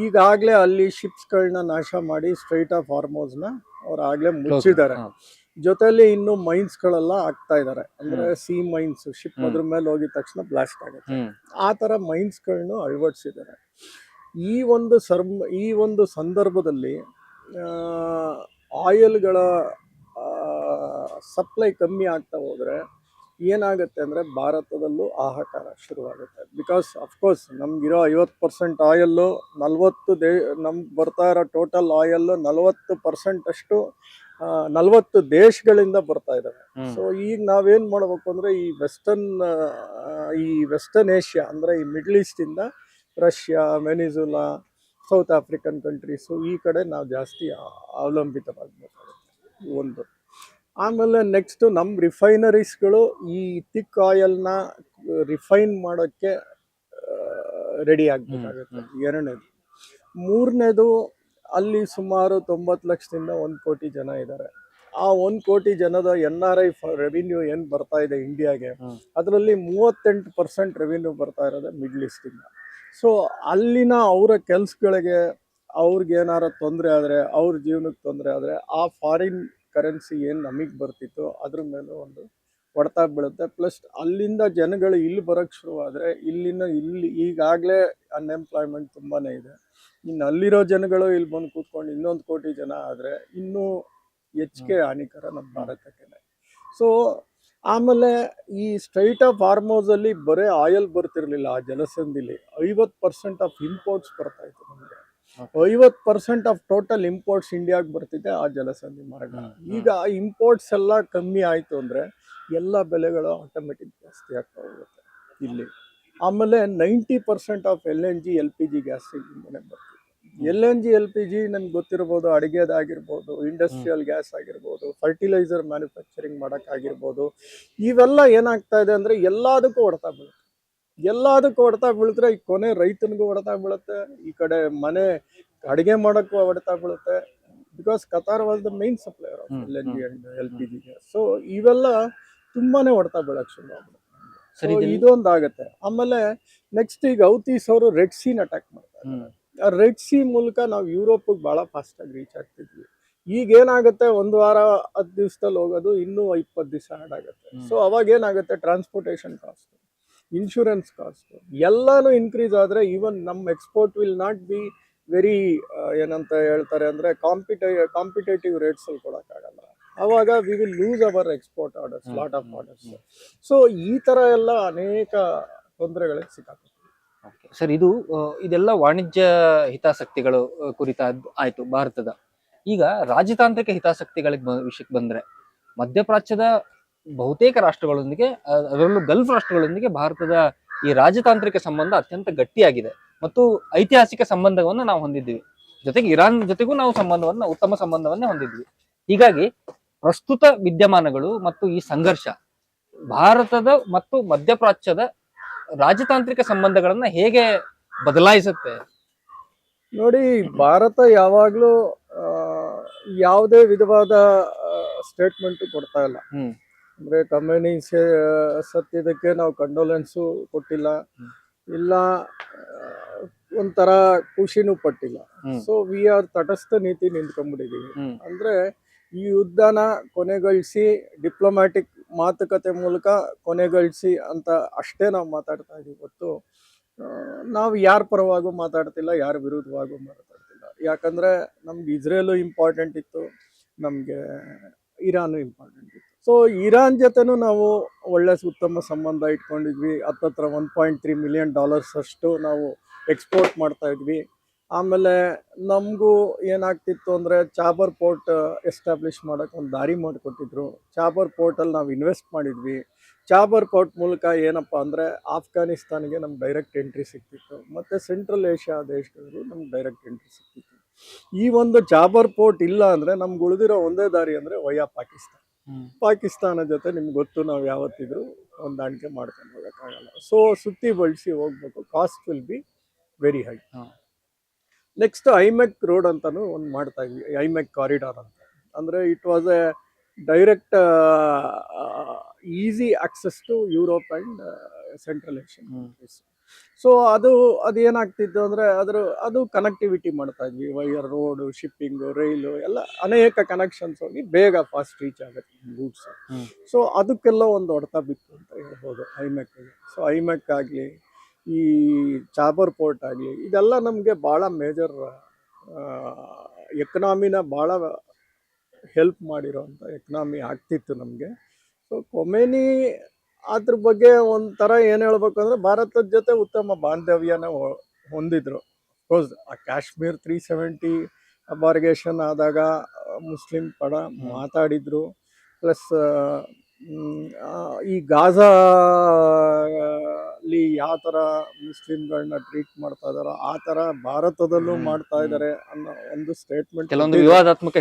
ಈಗಾಗಲೇ ಅಲ್ಲಿ ಶಿಪ್ಸ್ಗಳನ್ನ ನಾಶ ಮಾಡಿ ಸ್ಟ್ರೈಟ್ ಆಫ್ ಹಾರ್ಮೋಸ್ನ ಅವ್ರು ಆಗ್ಲೇ ಮುಚ್ಚಿದ್ದಾರೆ. ಜೊತೆಲಿ ಇನ್ನು ಮೈನ್ಸ್ಗಳೆಲ್ಲ ಆಗ್ತಾ ಇದ್ದಾರೆ, ಅಂದ್ರೆ ಸಿ ಮೈನ್ಸ್, ಶಿಪ್ ಅದ್ರ ಮೇಲೆ ಹೋಗಿದ ತಕ್ಷಣ ಬ್ಲಾಸ್ಟ್ ಆಗುತ್ತೆ. ಆ ತರ ಮೈನ್ಸ್ಗಳನ್ನ ಅಳವಡಿಸಿದ್ದಾರೆ. ಈ ಒಂದು ಸಂದರ್ಭದಲ್ಲಿ ಆಯಿಲ್ಗಳ ಸಪ್ಲೈ ಕಮ್ಮಿ ಆಗ್ತಾ ಹೋದ್ರೆ ಏನಾಗುತ್ತೆ ಅಂದ್ರೆ ಭಾರತದಲ್ಲೂ ಹಾಹಾಕಾರ ಶುರುವಾಗುತ್ತೆ. ಬಿಕಾಸ್ ಅಫ್ಕೋರ್ಸ್ ನಮ್ಗಿರೋ 50% ಆಯಿಲ್ಲು 40 ನಮ್ಗೆ ಬರ್ತಾ ಇರೋ ಟೋಟಲ್ ಆಯಿಲ್ 40% ಅಷ್ಟು 40 ದೇಶಗಳಿಂದ ಬರ್ತಾ ಇದಾವೆ. ಸೊ ಈಗ ನಾವೇನ್ ಮಾಡ್ಬೇಕು ಅಂದ್ರೆ ಈ ವೆಸ್ಟರ್ನ್ ಏಷ್ಯಾ ಅಂದ್ರೆ ಈ ಮಿಡ್ಲ್ ಈಸ್ಟ್ ಇಂದ Russia, Venezuela, south African countries ಈ ಕಡೆ ನಾವು ಜಾಸ್ತಿ ಅವಲಂಬಿತವಾಗಬೇಕಾಗುತ್ತೆ ಒಂದು. ಆಮೇಲೆ ನೆಕ್ಸ್ಟ್ ನಮ್ಮ ರಿಫೈನರೀಸ್ಗಳು ಈ ಥಿಕ್ ಆಯಿಲ್ನ ರಿಫೈನ್ ಮಾಡೋಕ್ಕೆ ರೆಡಿ ಆಗಬೇಕಾಗುತ್ತೆ, ಎರಡನೇದು. ಮೂರನೇದು, ಅಲ್ಲಿ ಸುಮಾರು 90 ಲಕ್ಷದಿಂದ 1 ಕೋಟಿ ಜನ ಇದ್ದಾರೆ. ಆ 1 ಕೋಟಿ ಜನದ NRI ರೆವಿನ್ಯೂ ಏನು ಬರ್ತಾ ಇದೆ ಇಂಡಿಯಾಗೆ, ಅದರಲ್ಲಿ 38% ರೆವಿನ್ಯೂ ಬರ್ತಾ ಇರೋದು ಮಿಡ್ಲ್ ಈಸ್ಟಿಂದ. ಸೊ ಅಲ್ಲಿನ ಅವರ ಕೆಲ್ಸಗಳಿಗೆ ಅವ್ರಿಗೆ ಏನಾರ ತೊಂದರೆ ಆದರೆ, ಅವ್ರ ಜೀವನಕ್ಕೆ ತೊಂದರೆ ಆದರೆ, ಆ ಫಾರಿನ್ ಕರೆನ್ಸಿ ಏನು ನಮಗೆ ಬರ್ತಿತ್ತು ಅದ್ರ ಮೇಲೆ ಒಂದು ಹೊಡೆತ ಬೀಳುತ್ತೆ. ಪ್ಲಸ್ ಅಲ್ಲಿಂದ ಜನಗಳು ಇಲ್ಲಿ ಬರೋಕ್ಕೆ ಶುರುವಾದರೆ ಇಲ್ಲಿ ಈಗಾಗಲೇ ಅನ್ಎಂಪ್ಲಾಯ್ಮೆಂಟ್ ತುಂಬಾ ಇದೆ. ಇನ್ನು ಅಲ್ಲಿರೋ ಜನಗಳು ಇಲ್ಲಿ ಬಂದು ಕೂತ್ಕೊಂಡು 1 ಕೋಟಿ ಜನ ಆದರೆ ಇನ್ನೂ ಹೆಚ್ಚಿಗೆ ಹಾನಿಕರ ನಮ್ಮ ಭಾರತಕ್ಕೆ. ಸೊ ಆಮೇಲೆ ಈ ಸ್ಟ್ರೈಟ್ ಆಫ್ ಹಾರ್ಮೋಸಲ್ಲಿ ಬರೀ ಆಯಿಲ್ ಬರ್ತಿರ್ಲಿಲ್ಲ, ಆ ಜಲಸಂಧಿಲಿ 50% ಆಫ್ ಇಂಪೋರ್ಟ್ಸ್ ಬರ್ತಾ ಇತ್ತು ನಮಗೆ. 50% ಆಫ್ ಟೋಟಲ್ ಇಂಪೋರ್ಟ್ಸ್ ಇಂಡಿಯಾಗೆ ಬರ್ತಿದೆ ಆ ಜಲಸಂಧಿ ಮಾರ್ಗ. ಈಗ ಇಂಪೋರ್ಟ್ಸ್ ಎಲ್ಲ ಕಮ್ಮಿ ಆಯಿತು ಅಂದರೆ ಎಲ್ಲ ಬೆಲೆಗಳು ಆಟೋಮೆಟಿಕ್ ಜಾಸ್ತಿ ಆಗ್ತಾ ಹೋಗುತ್ತೆ ಇಲ್ಲಿ. ಆಮೇಲೆ 90% ಆಫ್ LNG LPG ಗ್ಯಾಸ್ ಇಲ್ಲಿಂದನೇ ಬರ್ತಿದೆ. LNG LPG ನಮ್ಗೆ ಗೊತ್ತಿರ್ಬೋದು, ಅಡುಗೆದಾಗಿರ್ಬೋದು, ಇಂಡಸ್ಟ್ರಿಯಲ್ ಗ್ಯಾಸ್ ಆಗಿರ್ಬೋದು, ಫರ್ಟಿಲೈಸರ್ ಮ್ಯಾನುಫ್ಯಾಕ್ಚರಿಂಗ್ ಮಾಡೋಕ್ಕಾಗಿರ್ಬೋದು. ಇವೆಲ್ಲ ಏನಾಗ್ತಾ ಇದೆ ಅಂದರೆ ಎಲ್ಲದಕ್ಕೂ ಹೊಡೆತ ಬೀಳುತ್ತೆ. ಎಲ್ಲದಕ್ಕೂ ಹೊಡೆತ ಬೀಳಿದ್ರೆ ಈ ಕೊನೆ ರೈತನಿಗೂ ಹೊಡೆತ ಬೀಳುತ್ತೆ, ಈ ಕಡೆ ಮನೆ ಅಡುಗೆ ಮಾಡೋಕ್ಕೂ ಹೊಡೆತ ಬೀಳುತ್ತೆ. Because Qatar was the main supplier of LNG and LPG gas. So ಇವೆಲ್ಲ ತುಂಬಾನೇ ಹೊಡೆತ ಬೀಳಕ್ಕೆ ಶುರು ಆಗ್ಬಿಡುತ್ತೆ. ಇದೊಂದು ಆಗುತ್ತೆ. ಆಮೇಲೆ ನೆಕ್ಸ್ಟ್ ಈಗ ಹೌತೀಸ್ ಅವರು ರೆಡ್ ಸೀನ್ ಅಟ್ಯಾಕ್ ಮಾಡ್ತಾರೆ. ಆ ರೆಡ್ ಸಿ ಮೂಲಕ ನಾವು ಯುರೋಪಿಗೆ ಭಾಳ ಫಾಸ್ಟಾಗಿ ರೀಚ್ ಆಗ್ತಿದ್ವಿ. ಈಗ ಏನಾಗುತ್ತೆ, 1 ವಾರ 10 ದಿವಸದಲ್ಲಿ ಹೋಗೋದು ಇನ್ನೂ 20 ದಿವಸ ಆ್ಯಡ್ ಆಗುತ್ತೆ. ಸೊ ಅವಾಗ ಏನಾಗುತ್ತೆ, ಟ್ರಾನ್ಸ್ಪೋರ್ಟೇಷನ್ ಕಾಸ್ಟ್, ಇನ್ಶೂರೆನ್ಸ್ ಕಾಸ್ಟ್ ಎಲ್ಲಾನು ಇನ್ಕ್ರೀಸ್ ಆದರೆ ಈವನ್ ನಮ್ಮ export will not be very ಏನಂತ ಹೇಳ್ತಾರೆ ಅಂದರೆ ಕಾಂಪಿಟೇಟಿವ್ ರೇಟ್ಸಲ್ಲಿ ಕೊಡೋಕ್ಕಾಗಲ್ಲ. ಆವಾಗ we will lose our export orders, lot of orders. So ಈ ಥರ ಎಲ್ಲ ಅನೇಕ ತೊಂದರೆಗಳಿಗೆ ಸಿಕ್ಕಾಗುತ್ತೆ. ಸರ್, ಇದೆಲ್ಲ ವಾಣಿಜ್ಯ ಹಿತಾಸಕ್ತಿಗಳು ಕುರಿತಾದ ಆಯ್ತು ಭಾರತದ. ಈಗ ರಾಜತಾಂತ್ರಿಕ ಹಿತಾಸಕ್ತಿಗಳಿಗೆ ವಿಷಯಕ್ಕೆ ಬಂದ್ರೆ, ಮಧ್ಯಪ್ರಾಚ್ಯದ ಬಹುತೇಕ ರಾಷ್ಟ್ರಗಳೊಂದಿಗೆ, ಅದರಲ್ಲೂ ಗಲ್ಫ್ ರಾಷ್ಟ್ರಗಳೊಂದಿಗೆ ಭಾರತದ ಈ ರಾಜತಾಂತ್ರಿಕ ಸಂಬಂಧ ಅತ್ಯಂತ ಗಟ್ಟಿಯಾಗಿದೆ ಮತ್ತು ಐತಿಹಾಸಿಕ ಸಂಬಂಧವನ್ನ ನಾವು ಹೊಂದಿದ್ವಿ. ಜೊತೆಗೆ ಇರಾನ್ ಜೊತೆಗೂ ನಾವು ಉತ್ತಮ ಸಂಬಂಧವನ್ನೇ ಹೊಂದಿದ್ವಿ. ಹೀಗಾಗಿ ಪ್ರಸ್ತುತ ವಿದ್ಯಮಾನಗಳು ಮತ್ತು ಈ ಸಂಘರ್ಷ ಭಾರತದ ಮತ್ತು ಮಧ್ಯಪ್ರಾಚ್ಯದ ರಾಜತಾಂತ್ರಿಕ ಸಂಬಂಧಗಳನ್ನ ಹೇಗೆ ಬದಲಾಯಿಸುತ್ತೆ? ನೋಡಿ, ಭಾರತ ಯಾವಾಗ್ಲೂ ಯಾವುದೇ ವಿಧವಾದ ಸ್ಟೇಟ್ಮೆಂಟ್ ಕೊಡ್ತಾ ಇಲ್ಲ. ಅಂದ್ರೆ ಕಮ್ಯುನಿ ಸತ್ಯದಕ್ಕೆ ನಾವು ಕಂಡೋಲೆನ್ಸು ಕೊಟ್ಟಿಲ್ಲ, ಇಲ್ಲ ಒಂಥರ ಖುಷಿನೂ ಪಟ್ಟಿಲ್ಲ. ಸೊ ವಿ ಆರ್ ತಟಸ್ಥ ನೀತಿ ನಿಂತ್ಕೊಂಡ್ಬಿಟ್ಟಿದೀವಿ. ಅಂದ್ರೆ ಈ ಯುದ್ಧನ ಕೊನೆಗೊಳಿಸಿ ಡಿಪ್ಲೊಮ್ಯಾಟಿಕ್ ಮಾತುಕತೆ ಮೂಲಕ ಕೊನೆಗೊಳಿಸಿ ಅಂತ ಅಷ್ಟೇ ನಾವು ಮಾತಾಡ್ತಾ ಇದೀವಿ ಹೊತ್ತು ನಾವು ಯಾರ ಪರವಾಗೂ ಮಾತಾಡ್ತಿಲ್ಲ, ಯಾರ ವಿರುದ್ಧವಾಗೂ ಮಾತಾಡ್ತಿಲ್ಲ. ಯಾಕಂದ್ರೆ ನಮ್ಗೆ ಇಸ್ರೇಲು ಇಂಪಾರ್ಟೆಂಟ್ ಇತ್ತು, ನಮಗೆ ಇರಾನು ಇಂಪಾರ್ಟೆಂಟ್ ಇತ್ತು. ಸೊ ಇರಾನ್ ಜೊತೆನೂ ನಾವು ಒಳ್ಳೆ ಉತ್ತಮ ಸಂಬಂಧ ಇಟ್ಕೊಂಡಿದ್ವಿ. ಹತ್ತತ್ರ $1.3 ಮಿಲಿಯನ್ ಅಷ್ಟು ನಾವು ಎಕ್ಸ್ಪೋರ್ಟ್ ಮಾಡ್ತಾ ಇದ್ವಿ. ಆಮೇಲೆ ನಮಗೂ ಏನಾಗ್ತಿತ್ತು ಅಂದರೆ ಚಾಬರ್ ಪೋರ್ಟ್ ಎಸ್ಟಾಬ್ಲಿಷ್ ಮಾಡೋಕ್ಕೆ ಒಂದು ದಾರಿ ಮಾಡಿಕೊಟ್ಟಿದ್ರು. ಚಾಬರ್ ಪೋರ್ಟಲ್ಲಿ ನಾವು ಇನ್ವೆಸ್ಟ್ ಮಾಡಿದ್ವಿ. ಚಾಬರ್ ಪೋರ್ಟ್ ಮೂಲಕ ಏನಪ್ಪ ಅಂದರೆ ಆಫ್ಘಾನಿಸ್ತಾನಿಗೆ ನಮ್ಗೆ ಡೈರೆಕ್ಟ್ ಎಂಟ್ರಿ ಸಿಗ್ತಿತ್ತು, ಮತ್ತು ಸೆಂಟ್ರಲ್ ಏಷ್ಯಾ ದೇಶಗಳಿಗೆ ನಮ್ಗೆ ಡೈರೆಕ್ಟ್ ಎಂಟ್ರಿ ಸಿಗ್ತಿತ್ತು. ಈ ಒಂದು ಚಾಬರ್ ಪೋರ್ಟ್ ಇಲ್ಲ ಅಂದರೆ ನಮ್ಗೆ ಉಳಿದಿರೋ ಒಂದೇ ದಾರಿ ಅಂದರೆ ವಯಾ ಪಾಕಿಸ್ತಾನ ಜೊತೆ ನಿಮ್ಗೆ ಗೊತ್ತು, ನಾವು ಯಾವತ್ತಿದ್ರು ಹೊಂದಾಣಿಕೆ ಮಾಡ್ಕೊಂಡು ಹೋಗೋಕ್ಕಾಗಲ್ಲ. ಸೊ ಸುತ್ತಿ ಬಳಸಿ ಹೋಗ್ಬೇಕು, cost will be very high. Next IMEC road ಅಂತಾನು ಒಂದು ಮಾಡ್ತಾ ಇದ್ವಿ, ಐಮೆಕ್ ಕಾರಿಡಾರ್ ಅಂತ. ಅಂದರೆ it was a direct easy access to Europe and Central Asian countries. So ಅದೇನಾಗ್ತಿತ್ತು ಅಂದರೆ ಅದು ಕನೆಕ್ಟಿವಿಟಿ ಮಾಡ್ತಾ ಇದ್ವಿ, ವೈರ್, ರೋಡು, ಶಿಪ್ಪಿಂಗು, ರೈಲು ಎಲ್ಲ ಅನೇಕ ಕನೆಕ್ಷನ್ಸ್ ಹೋಗಿ ಬೇಗ ಫಾಸ್ಟ್ ರೀಚ್ ಆಗುತ್ತೆ ಗೂಡ್ಸ್. ಸೊ ಅದಕ್ಕೆಲ್ಲ ಒಂದು ಹೊಡೆತ ಬಿತ್ತು ಅಂತ ಹೇಳ್ಬೋದು ಐಮೆಕ್ಗೆ. ಸೊ ಐಮೆಕ್ ಆಗಲಿ, ಈ ಚಾಬರ್ ಪೋರ್ಟ್ ಆಗಲಿ, ಇದೆಲ್ಲ ನಮಗೆ ಭಾಳ ಮೇಜರ್ ಎಕನಾಮಿನ ಭಾಳ ಹೆಲ್ಪ್ ಮಾಡಿರೋಂಥ ಎಕನಾಮಿ ಆಗ್ತಿತ್ತು ನಮಗೆ. ಸೊ ಕೊಮೆನಿ ಅದ್ರ ಬಗ್ಗೆ ಒಂಥರ ಏನು ಹೇಳ್ಬೇಕು ಅಂದರೆ ಭಾರತದ ಜೊತೆ ಉತ್ತಮ ಬಾಂಧವ್ಯನ ಹೊಂದಿದ್ರು. ಅಫ್ಕೋರ್ಸ್ ಆ ಕಾಶ್ಮೀರ್ 370 ಅಬಾರ್ಗೇಷನ್ ಆದಾಗ ಮುಸ್ಲಿಂ ಪಡ ಮಾತಾಡಿದ್ರು. ಪ್ಲಸ್ ಈ ಗಾಜಾ ಅಲ್ಲಿ ಯಾವ ಥರ ಮುಸ್ಲಿಂಗಳನ್ನ ಟ್ರೀಟ್ ಮಾಡ್ತಾ ಇದಾರೋ ಆ ಥರ ಭಾರತದಲ್ಲೂ ಮಾಡ್ತಾ ಇದ್ದಾರೆ ಅನ್ನೋ ಒಂದು ಸ್ಟೇಟ್ಮೆಂಟ್, ಕೆಲವೊಂದು ವಿವಾದಾತ್ಮಕ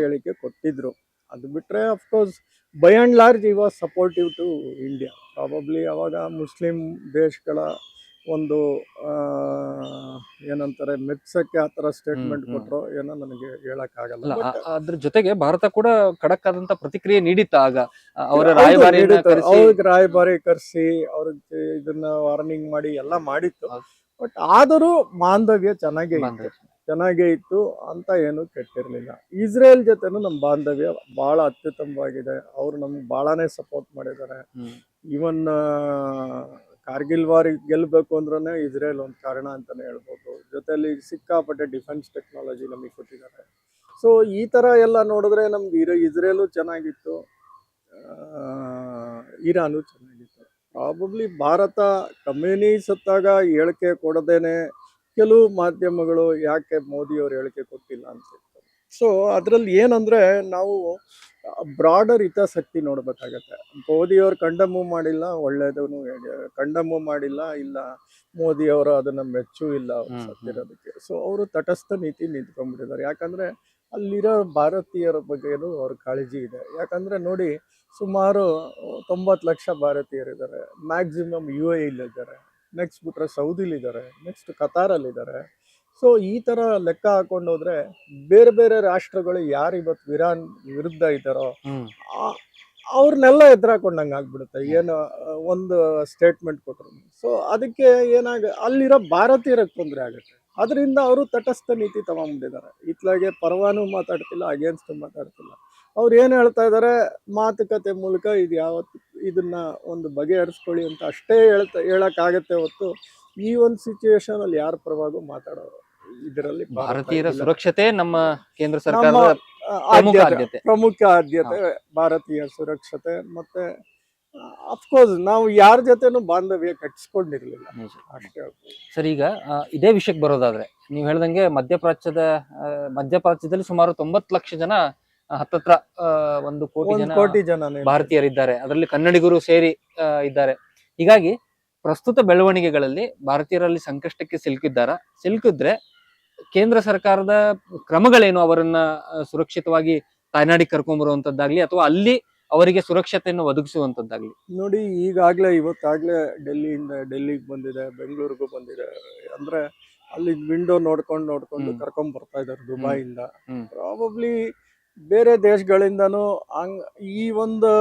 ಹೇಳಿಕೆ ಕೊಟ್ಟಿದ್ರು. ಅದು ಬಿಟ್ಟರೆ of course by and large he was supportive to India. Probably ಅವಾಗ ಮುಸ್ಲಿಂ ದೇಶಗಳ ಒಂದು ಏನಂತಾರೆ ಮೆಚ್ಚಕ್ಕೆ ಆ ಥರ ಸ್ಟೇಟ್ಮೆಂಟ್ ಕೊಟ್ಟರು ಏನೋ ನನಗೆ ಹೇಳಕ್ಕಾಗಲ್ಲ. ಅದ್ರ ಜೊತೆಗೆ ಭಾರತ ಕೂಡ ಖಡಕ್ ಆದಂತ ಪ್ರತಿಕ್ರಿಯೆ ನೀಡಿತ್ತ ಆಗ ಅವರ ರಾಯಭಾರಿ ಕರೆಸಿ ಅವ್ರಿಗೆ ಇದನ್ನ ವಾರ್ನಿಂಗ್ ಮಾಡಿ ಎಲ್ಲ ಮಾಡಿತ್ತು. ಬಟ್ ಆದರೂ ಬಾಂಧವ್ಯ ಚೆನ್ನಾಗೇ ಇತ್ತು ಅಂತ ಏನು ಕೆಟ್ಟಿರ್ಲಿಲ್ಲ. ಇಸ್ರೇಲ್ ಜೊತೆನೂ ನಮ್ಮ ಬಾಂಧವ್ಯ ಬಹಳ ಅತ್ಯುತ್ತಮವಾಗಿದೆ. ಅವರು ನಮ್ಗೆ ಬಹಳನೇ ಸಪೋರ್ಟ್ ಮಾಡಿದ್ದಾರೆ. ಈವನ್ ಕಾರ್ಗಿಲ್ ವಾರ್ ಗೆಲ್ಲಬೇಕು ಅಂದ್ರೆ ಇಸ್ರೇಲ್ ಒಂದು ಕಾರಣ ಅಂತಾನೆ ಹೇಳ್ಬೋದು. ಜೊತೆಲಿ ಸಿಕ್ಕಾಪಟ್ಟೆ ಡಿಫೆನ್ಸ್ ಟೆಕ್ನಾಲಜಿ ನಮಗೆ ಕೊಟ್ಟಿದ್ದಾರೆ. ಸೊ ಈ ಥರ ಎಲ್ಲ ನೋಡಿದ್ರೆ ನಮ್ಗೆ ಇಸ್ರೇಲು ಚೆನ್ನಾಗಿತ್ತು, ಇರಾನು ಚೆನ್ನಾಗಿತ್ತು. ಪ್ರಾಬಬ್ಲಿ ಭಾರತ ಕಮ್ಯುನಿ ಸತ್ತಾಗ ಹೇಳಿಕೆ ಕೊಡದೇನೆ ಕೆಲವು ಮಾಧ್ಯಮಗಳು ಯಾಕೆ ಮೋದಿಯವರು ಹೇಳಿಕೆ ಕೊಟ್ಟಿಲ್ಲ ಅನ್ಸುತ್ತೆ. ಸೊ ಅದರಲ್ಲಿ ಏನಂದ್ರೆ ನಾವು ಬ್ರಾಡರ್ ಹಿತಾಸಕ್ತಿ ನೋಡ್ಬೇಕಾಗತ್ತೆ. ಮೋದಿಯವರು ಕಂಡಮು ಮಾಡಿಲ್ಲ, ಒಳ್ಳೇದನ್ನು ಕಂಡಮು ಮಾಡಿಲ್ಲ, ಇಲ್ಲ ಮೋದಿಯವರು ಅದನ್ನ ಮೆಚ್ಚೂ ಇಲ್ಲ ಅವ್ರು ಸತ್ತಿರೋದಕ್ಕೆ. ಸೊ ಅವರು ತಟಸ್ಥ ನೀತಿ ನಿಂತ್ಕೊಂಡ್ಬಿಟ್ಟಿದ್ದಾರೆ. ಯಾಕಂದ್ರೆ ಅಲ್ಲಿರೋ ಭಾರತೀಯರ ಬಗ್ಗೆನೂ ಅವ್ರ ಕಾಳಜಿ ಇದೆ. ಯಾಕಂದ್ರೆ ನೋಡಿ, ಸುಮಾರು 90 ಲಕ್ಷ ಭಾರತೀಯರಿದ್ದಾರೆ. ಮ್ಯಾಕ್ಸಿಮಮ್ UAE ಇದ್ದಾರೆ, ನೆಕ್ಸ್ಟ್ ಬಿಟ್ರೆ ಸೌದಿಲಿದ್ದಾರೆ, ನೆಕ್ಸ್ಟ್ ಕತಾರಲ್ಲಿದ್ದಾರೆ. ಸೊ ಈ ಥರ ಲೆಕ್ಕ ಹಾಕೊಂಡು ಹೋದ್ರೆ ಬೇರೆ ಬೇರೆ ರಾಷ್ಟ್ರಗಳು ಯಾರು ಇವತ್ತು ಇರಾನ್ ವಿರುದ್ಧ ಇದ್ದಾರೋ ಅವ್ರನ್ನೆಲ್ಲ ಎದುರಾಕೊಂಡಂಗೆ ಆಗ್ಬಿಡುತ್ತೆ ಏನು ಒಂದು ಸ್ಟೇಟ್ಮೆಂಟ್ ಕೊಟ್ಟರು. ಸೊ ಅದಕ್ಕೆ ಅಲ್ಲಿರೋ ಭಾರತೀಯರಿಗೆ ತೊಂದರೆ ಆಗುತ್ತೆ. ಅದರಿಂದ ಅವರು ತಟಸ್ಥ ನೀತಿ ತಗೊಂಡ್ಬಿಟ್ಟಿದ್ದಾರೆ. ಇತ್ಲಾಗೆ ಪರವಾನು ಮಾತಾಡ್ತಿಲ್ಲ, ಅಗೇನ್ಸ್ಟ್ ಮಾತಾಡ್ತಿಲ್ಲ. ಅವ್ರು ಏನು ಹೇಳ್ತಾ ಇದ್ದಾರೆ, ಮಾತುಕತೆ ಮೂಲಕ ಇದನ್ನ ಒಂದು ಬಗೆಹರಿಸ್ಕೊಳ್ಳಿ ಅಂತ ಅಷ್ಟೇ ಹೇಳಕ್ಕಾಗತ್ತೆ ಹೊತ್ತು ಈ ಒಂದು ಸಿಚುವೇಶನ್ ಅಲ್ಲಿ ಯಾರ ಪರವಾಗೂ ಮಾತಾಡೋರು ಇದರಲ್ಲಿ ಭಾರತೀಯರ ಸುರಕ್ಷತೆ ನಮ್ಮ ಕೇಂದ್ರ ಸರ್ಕಾರದ ಪ್ರಮುಖ ಆದ್ಯತೆ. ಭಾರತೀಯ ಸುರಕ್ಷತೆ ಮತ್ತೆ ಅಫ್ಕೋರ್ಸ್ ನಾವು ಯಾರ ಜೊತೆನೂ ಬಾಂಧವ್ಯ ಕಟ್ಸ್ಕೊಂಡಿರ್ಲಿಲ್ಲ ಅಷ್ಟೇ. ಸರ್, ಈಗ ಇದೇ ವಿಷಯಕ್ಕೆ ಬರೋದಾದ್ರೆ ನೀವು ಹೇಳ್ದಂಗೆ ಮಧ್ಯಪ್ರಾಚ್ಯದಲ್ಲಿ ಸುಮಾರು 90 ಲಕ್ಷ ಜನ, ಹತ್ತತ್ರ 1 ಕೋಟಿ ಜನ ಭಾರತೀಯರಿದ್ದಾರೆ. ಅದರಲ್ಲಿ ಕನ್ನಡಿಗರು ಸೇರಿ ಇದ್ದಾರೆ. ಹೀಗಾಗಿ ಪ್ರಸ್ತುತ ಬೆಳವಣಿಗೆಗಳಲ್ಲಿ ಭಾರತೀಯರಲ್ಲಿ ಸಂಕಷ್ಟಕ್ಕೆ ಸಿಲುಕಿದ್ರೆ ಕೇಂದ್ರ ಸರ್ಕಾರದ ಕ್ರಮಗಳೇನು, ಅವರನ್ನ ಸುರಕ್ಷಿತವಾಗಿ ತಾಯ್ನಾಡಿಗೆ ಕರ್ಕೊಂಡ್ಬರುವಂತದ್ದಾಗ್ಲಿ ಅಥವಾ ಅಲ್ಲಿ ಅವರಿಗೆ ಸುರಕ್ಷತೆಯನ್ನು ಒದಗಿಸುವಂತದ್ದಾಗ್ಲಿ? ನೋಡಿ, ಇವತ್ತಾಗ್ಲೇ ಡೆಲ್ಲಿಗೆ ಬಂದಿದೆ, ಬೆಂಗಳೂರಿಗೂ ಬಂದಿದೆ. ಅಂದ್ರೆ ಅಲ್ಲಿ ವಿಂಡೋ ನೋಡ್ಕೊಂಡು ಕರ್ಕೊಂಡ್ ಬರ್ತಾ ಇದ್ದಾರೆ ದುಬೈಯಿಂದ. ಪ್ರಾಬಬ್ಲಿ ಬೇರೆ ದೇಶಗಳಿಂದನೂ ಈ ಒಂದು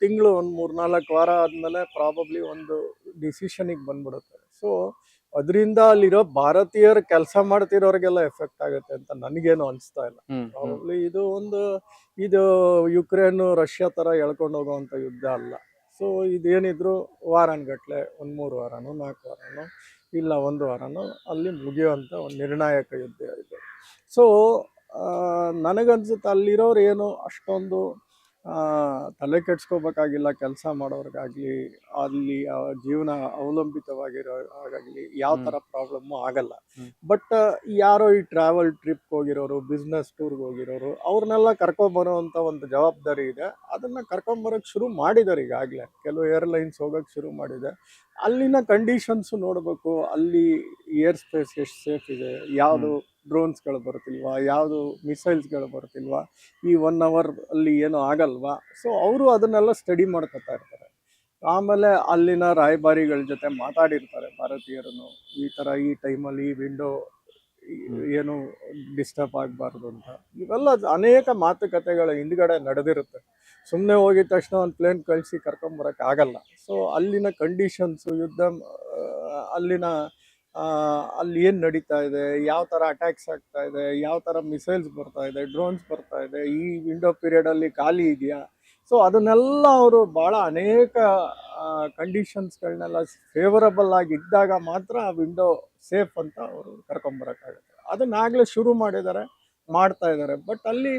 ತಿಂಗಳು 3-4 ವಾರ ಆದ್ಮೇಲೆ ಪ್ರಾಬಬ್ಲಿ ಒಂದು ಡಿಸಿಷನಿಗೆ ಬಂದ್ಬಿಡುತ್ತೆ. ಸೊ ಅದರಿಂದ ಅಲ್ಲಿರೋ ಭಾರತೀಯರು ಕೆಲಸ ಮಾಡ್ತಿರೋರಿಗೆಲ್ಲ ಎಫೆಕ್ಟ್ ಆಗುತ್ತೆ ಅಂತ ನನಗೇನು ಅನಿಸ್ತಾ ಇಲ್ಲ. ಪ್ರಾಬಬ್ಲಿ ಇದು ಯುಕ್ರೇನ್ ರಷ್ಯಾ ತರ ಎಳ್ಕೊಂಡು ಹೋಗುವಂತ ಯುದ್ಧ ಅಲ್ಲ. ಸೊ ಇದೇನಿದ್ರು ವಾರನ್ಗಟ್ಲೆ 3 ವಾರನೋ 4 ವಾರನೋ ಇಲ್ಲ 1 ವಾರನೋ ಅಲ್ಲಿ ಮುಗಿಯುವಂತ ಒಂದು ನಿರ್ಣಾಯಕ ಯುದ್ಧ ಇದೆ. ಸೊ ನನಗನ್ಸುತ್ತೆ ಅಲ್ಲಿರೋರು ಏನು ಅಷ್ಟೊಂದು ತಲೆ ಕೆಡ್ಸ್ಕೋಬೇಕಾಗಿಲ್ಲ. ಕೆಲಸ ಮಾಡೋರ್ಗಾಗ್ಲಿ, ಅಲ್ಲಿ ಜೀವನ ಅವಲಂಬಿತವಾಗಿರೋರ್ಗಾಗ್ಲಿ ಯಾವ ಥರ ಪ್ರಾಬ್ಲಮ್ಮು ಆಗಲ್ಲ. ಬಟ್ ಯಾರೋ ಈ ಟ್ರಾವೆಲ್ ಟ್ರಿಪ್ಗೆ ಹೋಗಿರೋರು, ಬಿಸ್ನೆಸ್ ಟೂರ್ಗೆ ಹೋಗಿರೋರು, ಅವ್ರನ್ನೆಲ್ಲ ಕರ್ಕೊಂಬರೋವಂಥ ಒಂದು ಜವಾಬ್ದಾರಿ ಇದೆ. ಅದನ್ನು ಕರ್ಕೊಂಬರೋಕ್ಕೆ ಶುರು ಮಾಡಿದ್ದಾರೆ ಈಗಾಗಲೇ. ಕೆಲವು ಏರ್ಲೈನ್ಸ್ ಹೋಗೋಕ್ಕೆ ಶುರು ಮಾಡಿದೆ. ಅಲ್ಲಿನ ಕಂಡೀಷನ್ಸು ನೋಡಬೇಕು. ಅಲ್ಲಿ ಏರ್ ಸ್ಪೇಸ್ ಎಷ್ಟು ಸೇಫ್ ಇದೆ, ಯಾವುದು ಡ್ರೋನ್ಸ್ಗಳು ಬರ್ತಿಲ್ವಾ, ಯಾವುದು ಮಿಸೈಲ್ಸ್ಗಳು ಬರ್ತಿಲ್ವಾ, ಈ 1 hour ಅಲ್ಲಿ ಏನೂ ಆಗಲ್ವಾ. ಸೊ ಅವರು ಅದನ್ನೆಲ್ಲ ಸ್ಟಡಿ ಮಾಡ್ಕೊತಾ ಇರ್ತಾರೆ. ಆಮೇಲೆ ಅಲ್ಲಿನ ರಾಯಭಾರಿಗಳ ಜೊತೆ ಮಾತಾಡಿರ್ತಾರೆ ಭಾರತೀಯರನ್ನು, ಈ ಥರ ಈ ಟೈಮಲ್ಲಿ ಈ ವಿಂಡೋ ಏನು ಡಿಸ್ಟರ್ಬ್ ಆಗಬಾರ್ದು ಅಂತ. ಇವೆಲ್ಲ ಅನೇಕ ಮಾತುಕತೆಗಳ ಹಿಂದ್ಗಡೆ ನಡೆದಿರುತ್ತೆ. ಸುಮ್ಮನೆ ಹೋಗಿದ ತಕ್ಷಣ ಒಂದು ಪ್ಲೇನ್ ಕಳಿಸಿ ಕರ್ಕೊಂಬರಕ್ಕೆ ಆಗಲ್ಲ. ಸೊ ಅಲ್ಲಿನ ಕಂಡೀಷನ್ಸು, ಯುದ್ಧ, ಅಲ್ಲಿನ ಅಲ್ಲಿ ಏನು ನಡೀತಾ ಇದೆ, ಯಾವ ಥರ ಅಟ್ಯಾಕ್ಸ್ ಆಗ್ತಾ ಇದೆ, ಯಾವ ಥರ ಮಿಸೈಲ್ಸ್ ಬರ್ತಾ ಇದೆ, ಡ್ರೋನ್ಸ್ ಬರ್ತಾ ಇದೆ, ಈ ವಿಂಡೋ ಪೀರಿಯಡಲ್ಲಿ ಖಾಲಿ ಇದೆಯಾ, ಸೊ ಅದನ್ನೆಲ್ಲ ಅವರು ಭಾಳ ಅನೇಕ ಕಂಡೀಷನ್ಸ್ಗಳನ್ನೆಲ್ಲ ಫೇವರಬಲ್ ಆಗಿ ಇದ್ದಾಗ ಮಾತ್ರ ಆ ವಿಂಡೋ ಸೇಫ್ ಅಂತ ಅವರು ಕರ್ಕೊಂಬರೋಕ್ಕಾಗುತ್ತೆ. ಅದನ್ನಾಗಲೇ ಶುರು ಮಾಡಿದ್ದಾರೆ, ಮಾಡ್ತಾ ಇದ್ದಾರೆ. ಬಟ್ ಅಲ್ಲಿ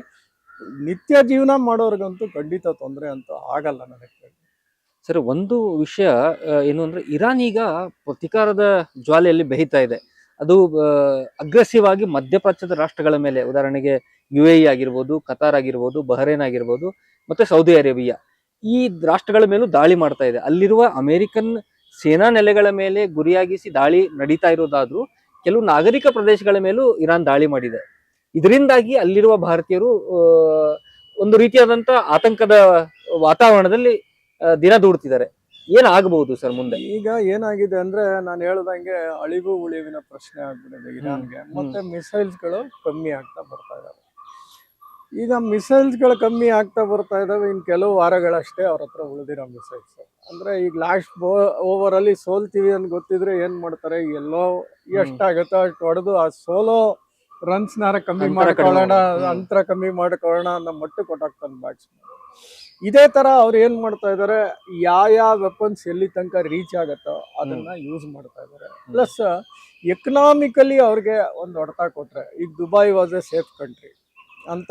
ನಿತ್ಯ ಜೀವನ ಮಾಡೋರ್ಗಂತೂ ಖಂಡಿತ ತೊಂದರೆ ಅಂತೂ ಆಗಲ್ಲ ನನಗೆ. ಸರ್, ಒಂದು ವಿಷಯ ಏನು ಅಂದ್ರೆ, ಇರಾನ್ ಈಗ ಪ್ರತಿಕಾರದ ಜ್ವಾಲೆಯಲ್ಲಿ ಬೆಹೀತಾ ಇದೆ. ಅದು ಅಗ್ರೆಸಿವ್ ಆಗಿ ಮಧ್ಯಪ್ರಾಚ್ಯದ ರಾಷ್ಟ್ರಗಳ ಮೇಲೆ, ಉದಾಹರಣೆಗೆ UAE ಆಗಿರ್ಬೋದು, ಕತಾರ್ ಆಗಿರ್ಬೋದು, ಬಹರೇನ್ ಆಗಿರ್ಬೋದು, ಮತ್ತೆ ಸೌದಿ ಅರೇಬಿಯಾ, ಈ ರಾಷ್ಟ್ರಗಳ ಮೇಲೂ ದಾಳಿ ಮಾಡ್ತಾ ಇದೆ. ಅಲ್ಲಿರುವ ಅಮೆರಿಕನ್ ಸೇನಾ ನೆಲೆಗಳ ಮೇಲೆ ಗುರಿಯಾಗಿಸಿ ದಾಳಿ ನಡೀತಾ ಇರೋದಾದ್ರೂ ಕೆಲವು ನಾಗರಿಕ ಪ್ರದೇಶಗಳ ಮೇಲೂ ಇರಾನ್ ದಾಳಿ ಮಾಡಿದೆ. ಇದರಿಂದಾಗಿ ಅಲ್ಲಿರುವ ಭಾರತೀಯರು ಒಂದು ರೀತಿಯಾದಂತ ಆತಂಕದ ವಾತಾವರಣದಲ್ಲಿ ದಿನ ದೂಡ್ತಿದ್ದಾರೆ. ಏನಾಗಬಹುದು ಸರ್ ಮುಂದೆ? ಈಗ ಏನಾಗಿದೆ ಅಂದ್ರೆ, ನಾನು ಹೇಳ್ದಂಗೆ ಅಳಿವು ಉಳಿವಿನ ಪ್ರಶ್ನೆ ಆಗ್ಬಿಟ್ಟಿದೆ ಇರಾನ್ಗೆ. ಮತ್ತೆ ಮಿಸೈಲ್ಸ್ಗಳು ಕಮ್ಮಿ ಆಗ್ತಾ ಬರ್ತಾ ಇದಾವೆ. ಈಗ ಮಿಸೈಲ್ಸ್ಗಳು ಕಮ್ಮಿ ಆಗ್ತಾ ಬರ್ತಾ ಇದಾವೆ. ಇನ್ನು ಕೆಲವು ವಾರಗಳಷ್ಟೇ ಅವ್ರ ಹತ್ರ ಉಳಿದಿರೋ ಮಿಸೈಲ್ಸ್. ಅಂದ್ರೆ ಈಗ ಲಾಸ್ಟ್ ಓವರ್ ಅಲ್ಲಿ ಸೋಲ್ತೀವಿ ಅಂತ ಗೊತ್ತಿದ್ರೆ ಏನ್ ಮಾಡ್ತಾರೆ, ಎಲ್ಲೋ ಎಷ್ಟಾಗುತ್ತೋ ಅಷ್ಟು ಹೊಡೆದು ಆ ಸೋಲೋ ರನ್ಸ್ನಾರ ಕಮ್ಮಿ ಮಾಡ್ಕೊಳ್ಳೋಣ, ಅಂತರ ಕಮ್ಮಿ ಮಾಡ್ಕೊಳ್ಳೋಣ ಅನ್ನೋ ಮಟ್ಟಕ್ಕೆ ಕೊಟ್ಟಾಗ್ತಾನೆ ಬ್ಯಾಟ್ಸ್ಮನ್. ಇದೇ ತರ ಅವ್ರು ಏನ್ ಮಾಡ್ತಾ ಇದಾರೆ, ಯಾವ ವೆಪನ್ಸ್ ಎಲ್ಲಿ ತನಕ ರೀಚ್ ಆಗತ್ತೋ ಅದನ್ನ ಯೂಸ್ ಮಾಡ್ತಾ ಇದಾರೆ. ಪ್ಲಸ್ ಎಕನಾಮಿಕಲಿ ಅವ್ರಿಗೆ ಒಂದು ಹೊಡೆತ ಕೊಟ್ರೆ, ಈಗ Dubai was A safe country ಅಂತ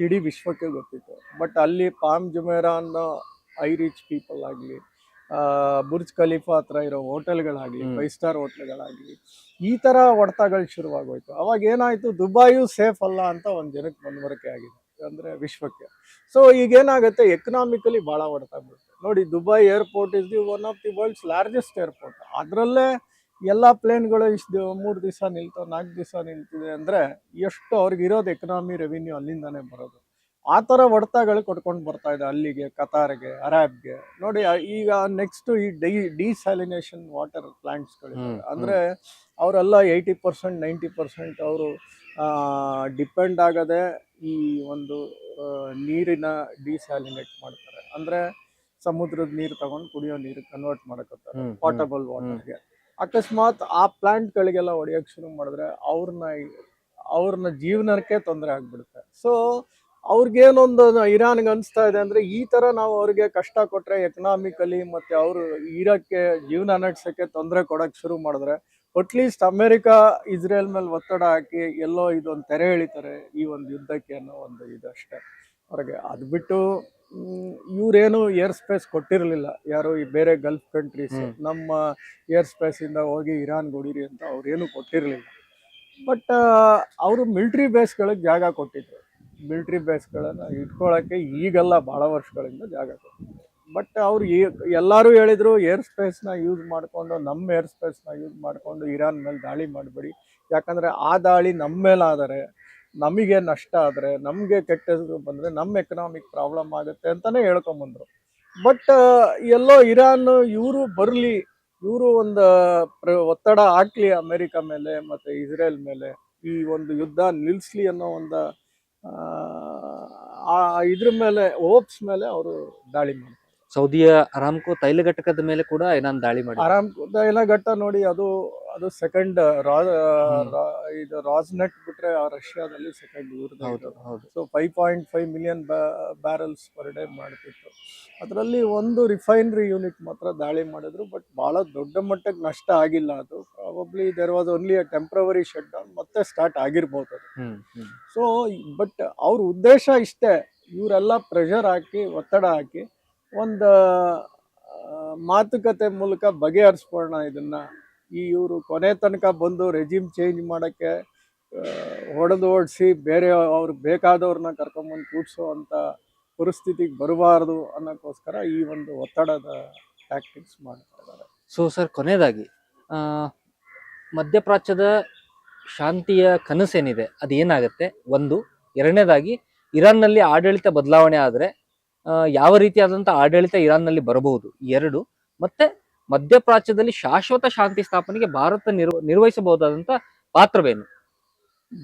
ಇಡೀ ವಿಶ್ವಕ್ಕೆ ಗೊತ್ತಿತ್ತು. ಬಟ್ ಅಲ್ಲಿ ಪಾಮ್ ಜುಮೇರಾ ಅನ್ನೋ ಐ ರಿಚ್ ಪೀಪಲ್ ಆಗಲಿ, ಬುರ್ಜ್ ಖಲೀಫಾ ಹತ್ರ ಇರೋ ಹೋಟೆಲ್ಗಳಾಗಲಿ, 5 ಸ್ಟಾರ್ ಹೋಟ್ಲ್ಗಳಾಗಲಿ, ಈ ಥರ ಹೊಡೆತಗಳು ಶುರುವಾಗೋಯ್ತು. ಅವಾಗ ಏನಾಯಿತು, ದುಬಾಯು ಸೇಫ್ ಅಲ್ಲ ಅಂತ ಒಂದು ಜನಕ್ಕೆ ಮನವರಿಕೆ ಆಗಿದೆ, ಅಂದರೆ ವಿಶ್ವಕ್ಕೆ. ಸೊ ಈಗೇನಾಗುತ್ತೆ, ಎಕನಾಮಿಕಲಿ ಭಾಳ ಹೊಡೆತ ಬೀಳುತ್ತೆ. ನೋಡಿ, Dubai airport is the one of the world's largest airport. ಅದರಲ್ಲೇ ಎಲ್ಲ ಪ್ಲೇನ್ಗಳು ಇಷ್ಟು 3 ದಿವಸ ನಿಲ್ತೋ 4 ದಿವಸ ನಿಲ್ತಿದೆ ಅಂದರೆ ಎಷ್ಟು ಅವ್ರಿಗೆ ಇರೋದು ಎಕನಾಮಿ ರೆವಿನ್ಯೂ ಅಲ್ಲಿಂದಾನೇ ಬರೋದು. ಆ ಥರ ಹೊಡೆತಗಳು ಕೊಟ್ಕೊಂಡು ಬರ್ತಾ ಇದೆ ಅಲ್ಲಿಗೆ, ಕತಾರ್ಗೆ, ಅರಾಬ್ಗೆ. ನೋಡಿ ಈಗ ನೆಕ್ಸ್ಟ್ ಈ ಡಿಸ್ಯಾಲಿನೇಷನ್ ವಾಟರ್ ಪ್ಲಾಂಟ್ಸ್ಗಳಿವೆ. ಅಂದರೆ ಅವರೆಲ್ಲ 80% 90% ಅವರು ಡಿಪೆಂಡ್ ಆಗದೆ ಈ ಒಂದು ನೀರಿನ ಡಿಸ್ಯಾಲಿನೇಟ್ ಮಾಡ್ತಾರೆ. ಅಂದರೆ ಸಮುದ್ರದ ನೀರು ತಗೊಂಡು ಕುಡಿಯೋ ನೀರು ಕನ್ವರ್ಟ್ ಮಾಡಕತ್ತಾರೆ ಪಾಟಬಲ್ ವಾಟರ್ಗೆ. ಅಕಸ್ಮಾತ್ ಆ ಪ್ಲಾಂಟ್ಗಳಿಗೆಲ್ಲ ಹೊಡೆಯೋಕ್ಕೆ ಶುರು ಮಾಡಿದ್ರೆ ಅವ್ರನ್ನ ಜೀವನಕ್ಕೆ ತೊಂದರೆ ಆಗ್ಬಿಡುತ್ತೆ. ಸೊ ಅವ್ರಿಗೇನೊಂದು ಇರಾನ್ಗೆ ಅನಿಸ್ತಾ ಇದೆ ಅಂದರೆ, ಈ ಥರ ನಾವು ಅವ್ರಿಗೆ ಕಷ್ಟ ಕೊಟ್ಟರೆ ಎಕನಾಮಿಕಲಿ ಮತ್ತು ಅವರು ಇರೋಕ್ಕೆ, ಜೀವನ ನಡೆಸೋಕ್ಕೆ ತೊಂದರೆ ಕೊಡೋಕ್ಕೆ ಶುರು ಮಾಡಿದ್ರೆ, ಅಟ್ಲೀಸ್ಟ್ ಅಮೇರಿಕಾ ಇಸ್ರೇಲ್ ಮೇಲೆ ಒತ್ತಡ ಹಾಕಿ ಎಲ್ಲೋ ಇದೊಂದು ತೆರೆ ಎಳಿತಾರೆ ಈ ಒಂದು ಯುದ್ಧಕ್ಕೆ ಅನ್ನೋ ಒಂದು ಇದಷ್ಟೇ ಅವ್ರಿಗೆ. ಅದು ಬಿಟ್ಟು ಇವರೇನು ಏರ್ ಸ್ಪೇಸ್ ಕೊಟ್ಟಿರಲಿಲ್ಲ, ಯಾರು ಈ ಬೇರೆ ಗಲ್ಫ್ ಕಂಟ್ರೀಸ್ ನಮ್ಮ ಏರ್ ಸ್ಪೇಸಿಂದ ಹೋಗಿ ಇರಾನ್ಗೆ ಹೊಡೀರಿ ಅಂತ ಅವ್ರೇನು ಕೊಟ್ಟಿರಲಿಲ್ಲ. ಬಟ್ ಅವರು ಮಿಲ್ಟ್ರಿ ಬೇಸ್ಗಳಿಗೆ ಜಾಗ ಕೊಟ್ಟಿದ್ರು. ಮಿಲ್ಟ್ರಿ ಬೇಸ್ಗಳನ್ನು ಇಟ್ಕೊಳ್ಳೋಕ್ಕೆ ಈಗೆಲ್ಲ ಭಾಳ ವರ್ಷಗಳಿಂದ ಜಾಗ ಕೊಟ್ಟಿದ್ರು. ಬಟ್ ಅವ್ರು ಎಲ್ಲರೂ ಹೇಳಿದರು, ಏರ್ ಸ್ಪೇಸ್ನ ಯೂಸ್ ಮಾಡಿಕೊಂಡು, ನಮ್ಮ ಏರ್ ಸ್ಪೇಸ್ನ ಯೂಸ್ ಮಾಡಿಕೊಂಡು ಇರಾನ್ ಮೇಲೆ ದಾಳಿ ಮಾಡಬೇಡಿ, ಯಾಕಂದರೆ ಆ ದಾಳಿ ನಮ್ಮ ಮೇಲಾದರೆ, ನಮಗೆ ನಷ್ಟ ಆದರೆ, ನಮಗೆ ಕೆಟ್ಟ ಹೆಸರು ಬಂದರೆ, ನಮ್ಮ ಎಕನಾಮಿಕ್ ಪ್ರಾಬ್ಲಮ್ ಆಗುತ್ತೆ ಅಂತಲೇ ಹೇಳ್ಕೊಂಬಂದರು. ಬಟ್ ಎಲ್ಲೋ ಇರಾನ್ ಇವರು ಬರಲಿ, ಇವರು ಒಂದು ಒತ್ತಡ ಹಾಕಲಿ ಅಮೇರಿಕಾ ಮೇಲೆ ಮತ್ತು ಇಸ್ರೇಲ್ ಮೇಲೆ, ಈ ಒಂದು ಯುದ್ಧ ನಿಲ್ಲಿಸ್ಲಿ ಅನ್ನೋ ಒಂದು ಇದ್ರ ಮೇಲೆ, ಹೋಪ್ಸ್ ಮೇಲೆ ಅವರು ದಾಳಿ ಮಾಡ್ತಾರೆ. ಸೌದಿಯ ಅರಾಮ್ಕೋ ತೈಲ ಘಟಕದ ಮೇಲೆ ಕೂಡ ಇರಾನ್ ದಾಳಿ ಮಾಡಿ. ಅರಾಮ್ಕೋ ತೈಲ ಘಟ್ಟ ನೋಡಿ, ಅದು ಸೆಕೆಂಡ್ ಇದು ರಾಸ್ನೆಟ್ ಬಿಟ್ರೆ ರಷ್ಯಾದಲ್ಲಿ ಸೆಕೆಂಡ್ ಇವ್ರದ್ದು. So 5.5 million barrels per day ಮಾಡ್ತಿತ್ತು. ಅದರಲ್ಲಿ ಒಂದು ರಿಫೈನರಿ ಯೂನಿಟ್ ಮಾತ್ರ ದಾಳಿ ಮಾಡಿದ್ರು. ಬಟ್ ಭಾಳ ದೊಡ್ಡ ಮಟ್ಟಕ್ಕೆ ನಷ್ಟ ಆಗಿಲ್ಲ. ಅದು probably there was only a temporary shut down, ಮತ್ತೆ ಸ್ಟಾರ್ಟ್ ಆಗಿರ್ಬೋದು ಅದು. ಸೊ ಬಟ್ ಅವ್ರ ಉದ್ದೇಶ ಇಷ್ಟೇ, ಇವರೆಲ್ಲ ಪ್ರೆಷರ್ ಹಾಕಿ, ಒತ್ತಡ ಹಾಕಿ, ಒಂದು ಮಾತುಕತೆ ಮೂಲಕ ಬಗೆಹರಿಸ್ಕೊಳ್ಳೋಣ ಇದನ್ನು. ಇವರು ಕೊನೆ ತನಕ ಬಂದು ರೆಜಿಮ್ ಚೇಂಜ್ ಮಾಡೋಕ್ಕೆ ಹೊಡೆದು ಓಡಿಸಿ ಬೇರೆ ಅವ್ರಿಗೆ ಬೇಕಾದವ್ರನ್ನ ಕರ್ಕೊಂಬಂದು ಕೂಡಿಸೋ ಅಂಥ ಪರಿಸ್ಥಿತಿಗೆ ಬರಬಾರ್ದು ಅನ್ನೋಕ್ಕೋಸ್ಕರ ಈ ಒಂದು ಒತ್ತಡದ ಟ್ಯಾಕ್ಟಿಕ್ಸ್ ಮಾಡ್ತಾ ಇದ್ದಾರೆ. ಸೊ ಸರ್, ಕೊನೆಯದಾಗಿ ಮಧ್ಯಪ್ರಾಚ್ಯದ ಶಾಂತಿಯ ಕನಸೇನಿದೆ ಅದೇನಾಗುತ್ತೆ ಒಂದು, ಎರಡನೇದಾಗಿ ಇರಾನ್ನಲ್ಲಿ ಆಡಳಿತ ಬದಲಾವಣೆ ಆದರೆ ಯಾವ ರೀತಿಯಾದಂಥ ಆಡಳಿತ ಇರಾನ್ನಲ್ಲಿ ಬರಬಹುದು, ಎರಡು, ಮತ್ತೆ ಮಧ್ಯಪ್ರಾಚ್ಯದಲ್ಲಿ ಶಾಶ್ವತ ಶಾಂತಿ ಸ್ಥಾಪನೆಗೆ ಭಾರತ ನಿರ್ವಹಿಸಬಹುದಾದಂಥ ಪಾತ್ರವೇನು?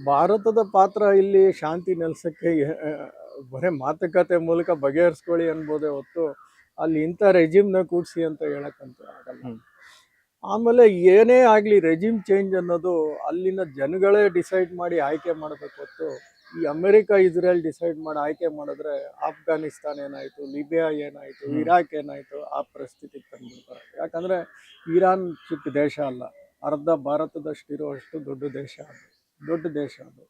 ಭಾರತದ ಪಾತ್ರ ಇಲ್ಲಿ ಶಾಂತಿ ನೆಲೆಸಕ್ಕೆ ಬರೀ ಮಾತುಕತೆ ಮೂಲಕ ಬಗೆಹರಿಸ್ಕೊಳ್ಳಿ ಅನ್ಬೋದೇ ಹೊತ್ತು ಅಲ್ಲಿ ಇಂಥ ರೆಜಿಮ್ನ ಕೂಡಿಸಿ ಅಂತ ಹೇಳಕ್ಕಂತ ಆಗಲ್ಲ. ಹ್ಮ್. ಆಮೇಲೆ ಏನೇ ಆಗಲಿ ರೆಜಿಮ್ ಚೇಂಜ್ ಅನ್ನೋದು ಅಲ್ಲಿನ ಜನಗಳೇ ಡಿಸೈಡ್ ಮಾಡಿ ಆಯ್ಕೆ ಮಾಡಬೇಕು ಹೊತ್ತು ಈ ಅಮೆರಿಕ ಇಸ್ರೇಲ್ ಡಿಸೈಡ್ ಮಾಡಿ ಆಯ್ಕೆ ಮಾಡಿದ್ರೆ ಆಫ್ಘಾನಿಸ್ತಾನ್ ಏನಾಯಿತು, ಲಿಬಿಯಾ ಏನಾಯಿತು, ಇರಾಕ್ ಏನಾಯಿತು, ಆ ಪರಿಸ್ಥಿತಿಗೆ ತಂದ್ಬಿಡ್ತಾರೆ. ಯಾಕಂದರೆ ಇರಾನ್ ಚಿಕ್ಕ ದೇಶ ಅಲ್ಲ, ಅರ್ಧ ಭಾರತದಷ್ಟಿರುವಷ್ಟು ದೊಡ್ಡ ದೇಶ ಅದು.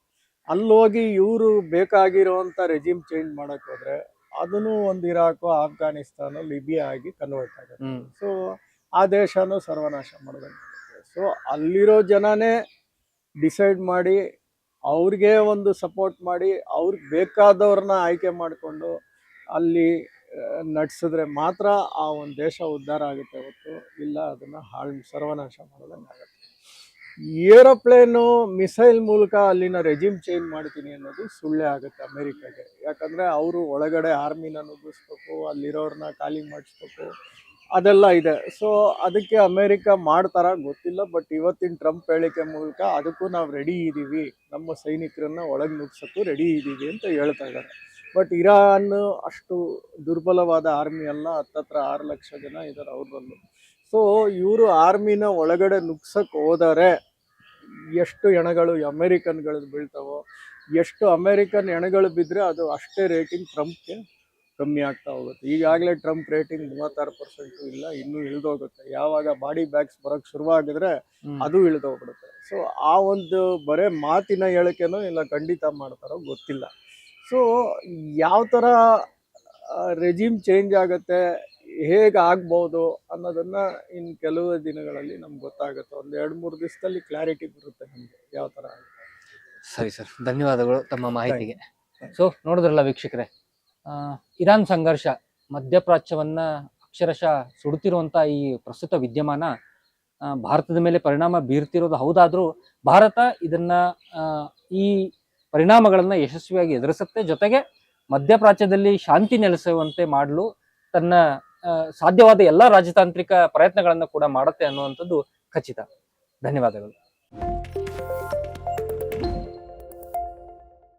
ಅಲ್ಲೋಗಿ ಇವರು ಬೇಕಾಗಿರೋವಂಥ ರೆಜಿಮ್ ಚೇಂಜ್ ಮಾಡಕ್ಕೆ ಹೋದ್ರೆ ಅದನ್ನು ಒಂದು ಇರಾಕು, ಆಫ್ಘಾನಿಸ್ತಾನ, ಲಿಬಿಯಾ ಆಗಿ ಕನ್ವರ್ಟ್ ಆಗುತ್ತೆ. ಸೊ ಆ ದೇಶನೂ ಸರ್ವನಾಶ ಮಾಡೋದಂಗೆ. ಸೊ ಅಲ್ಲಿರೋ ಜನನೇ ಡಿಸೈಡ್ ಮಾಡಿ ಅವ್ರಿಗೆ ಒಂದು ಸಪೋರ್ಟ್ ಮಾಡಿ ಅವ್ರಿಗೆ ಬೇಕಾದವ್ರನ್ನ ಆಯ್ಕೆ ಮಾಡಿಕೊಂಡು ಅಲ್ಲಿ ನಡೆಸಿದ್ರೆ ಮಾತ್ರ ಆ ಒಂದು ದೇಶ ಉದ್ಧಾರ ಆಗುತ್ತೆ ಹೊತ್ತು ಇಲ್ಲ ಅದನ್ನು ಸರ್ವನಾಶ ಮಾಡೋದಂಗೆ ಆಗುತ್ತೆ. ಏರೋಪ್ಲೇನು ಮಿಸೈಲ್ ಮೂಲಕ ಅಲ್ಲಿನ ರೆಜಿಮ್ ಚೇಂಜ್ ಮಾಡ್ತೀನಿ ಅನ್ನೋದು ಸುಳ್ಳೇ ಆಗುತ್ತೆ ಅಮೆರಿಕಾಗೆ. ಯಾಕಂದರೆ ಅವರು ಒಳಗಡೆ ಆರ್ಮಿನ ನುಗ್ಗಿಸ್ಬೇಕು, ಅಲ್ಲಿರೋರನ್ನ ಖಾಲಿ ಮಾಡಿಸ್ಬೇಕು, ಅದೆಲ್ಲ ಇದೆ. ಸೊ ಅದಕ್ಕೆ ಅಮೇರಿಕ ಮಾಡ್ತಾರ ಗೊತ್ತಿಲ್ಲ. ಬಟ್ ಇವತ್ತಿನ ಟ್ರಂಪ್ ಹೇಳಿಕೆ ಮೂಲಕ ಅದಕ್ಕೂ ನಾವು ರೆಡಿ ಇದ್ದೀವಿ, ನಮ್ಮ ಸೈನಿಕರನ್ನ ಒಳಗೆ ನುಗ್ಸೋಕ್ಕೂ ರೆಡಿ ಇದ್ದೀವಿ ಅಂತ ಹೇಳ್ತಾ ಇದ್ದಾರೆ. ಬಟ್ ಇರಾನ್ ಅಷ್ಟು ದುರ್ಬಲವಾದ ಆರ್ಮಿ ಅಲ್ಲ, ಹತ್ತತ್ರ 6 ಲಕ್ಷ ಜನ ಇದ್ದಾರೆ ಅವ್ರಲ್ಲೂ. ಸೊ ಇವರು ಆರ್ಮಿನ ಒಳಗಡೆ ನುಗ್ಸಕ್ಕೆ ಹೋದರೆ ಎಷ್ಟು ಹೆಣಗಳು ಅಮೇರಿಕನ್ಗಳದ್ದು ಬೀಳ್ತಾವೋ, ಎಷ್ಟು ಅಮೇರಿಕನ್ ಹೆಣಗಳು ಬಿದ್ದರೆ ಅದು ಅಷ್ಟೇ ರೇಟಿಂಗ್ ಟ್ರಂಪ್ಗೆ ಕಮ್ಮಿ ಆಗ್ತಾ ಹೋಗುತ್ತೆ. ಈಗಾಗಲೇ ಟ್ರಂಪ್ ರೇಟಿಂಗ್ 36% ಇಲ್ಲ, ಇನ್ನೂ ಇಳಿದೋಗುತ್ತೆ. ಯಾವಾಗ ಬಾಡಿ ಬ್ಯಾಗ್ಸ್ ಬರೋಕ್ಕೆ ಶುರುವಾಗಿದ್ರೆ ಅದು ಇಳಿದೋಗ್ಬಿಡುತ್ತೆ. ಸೊ ಆ ಒಂದು ಬರೇ ಮಾತಿನ ಹೇಳಿಕೆನೋ ಇಲ್ಲ ಖಂಡಿತ ಮಾಡ್ತಾರೋ ಗೊತ್ತಿಲ್ಲ. ಸೊ ಯಾವ ಥರ ರೆಜಿಮ್ ಚೇಂಜ್ ಆಗುತ್ತೆ, ಹೇಗೆ ಆಗ್ಬೋದು ಅನ್ನೋದನ್ನು ಇನ್ನು ಕೆಲವು ದಿನಗಳಲ್ಲಿ ನಮ್ಗೆ ಗೊತ್ತಾಗುತ್ತೆ. ಒಂದು 2-3 ದಿವಸದಲ್ಲಿ ಕ್ಲಾರಿಟಿ ಬರುತ್ತೆ ನಮಗೆ ಯಾವ ಥರ ಆಗುತ್ತೆ. ಸರಿ ಸರ್, ಧನ್ಯವಾದಗಳು ತಮ್ಮ ಮಾಹಿತಿಗೆ. ಸೊ ನೋಡಿದ್ರಲ್ಲ ವೀಕ್ಷಕರೇ, ಇರಾನ್ ಸಂಘರ್ಷ ಮಧ್ಯಪ್ರಾಚ್ಯವನ್ನ ಅಕ್ಷರಶಃ ಸುಡುತ್ತಿರುವಂತ ಈ ಪ್ರಸ್ತುತ ವಿದ್ಯಮಾನ ಭಾರತದ ಮೇಲೆ ಪರಿಣಾಮ ಬೀರ್ತಿರೋದು ಹೌದಾದ್ರೂ ಭಾರತ ಇದನ್ನ ಈ ಪರಿಣಾಮಗಳನ್ನ ಯಶಸ್ವಿಯಾಗಿ ಎದುರಿಸುತ್ತೆ, ಜೊತೆಗೆ ಮಧ್ಯಪ್ರಾಚ್ಯದಲ್ಲಿ ಶಾಂತಿ ನೆಲೆಸುವಂತೆ ಮಾಡಲು ತನ್ನ ಸಾಧ್ಯವಾದ ಎಲ್ಲ ರಾಜತಾಂತ್ರಿಕ ಪ್ರಯತ್ನಗಳನ್ನ ಕೂಡ ಮಾಡುತ್ತೆ ಅನ್ನುವಂಥದ್ದು ಖಚಿತ. ಧನ್ಯವಾದಗಳು.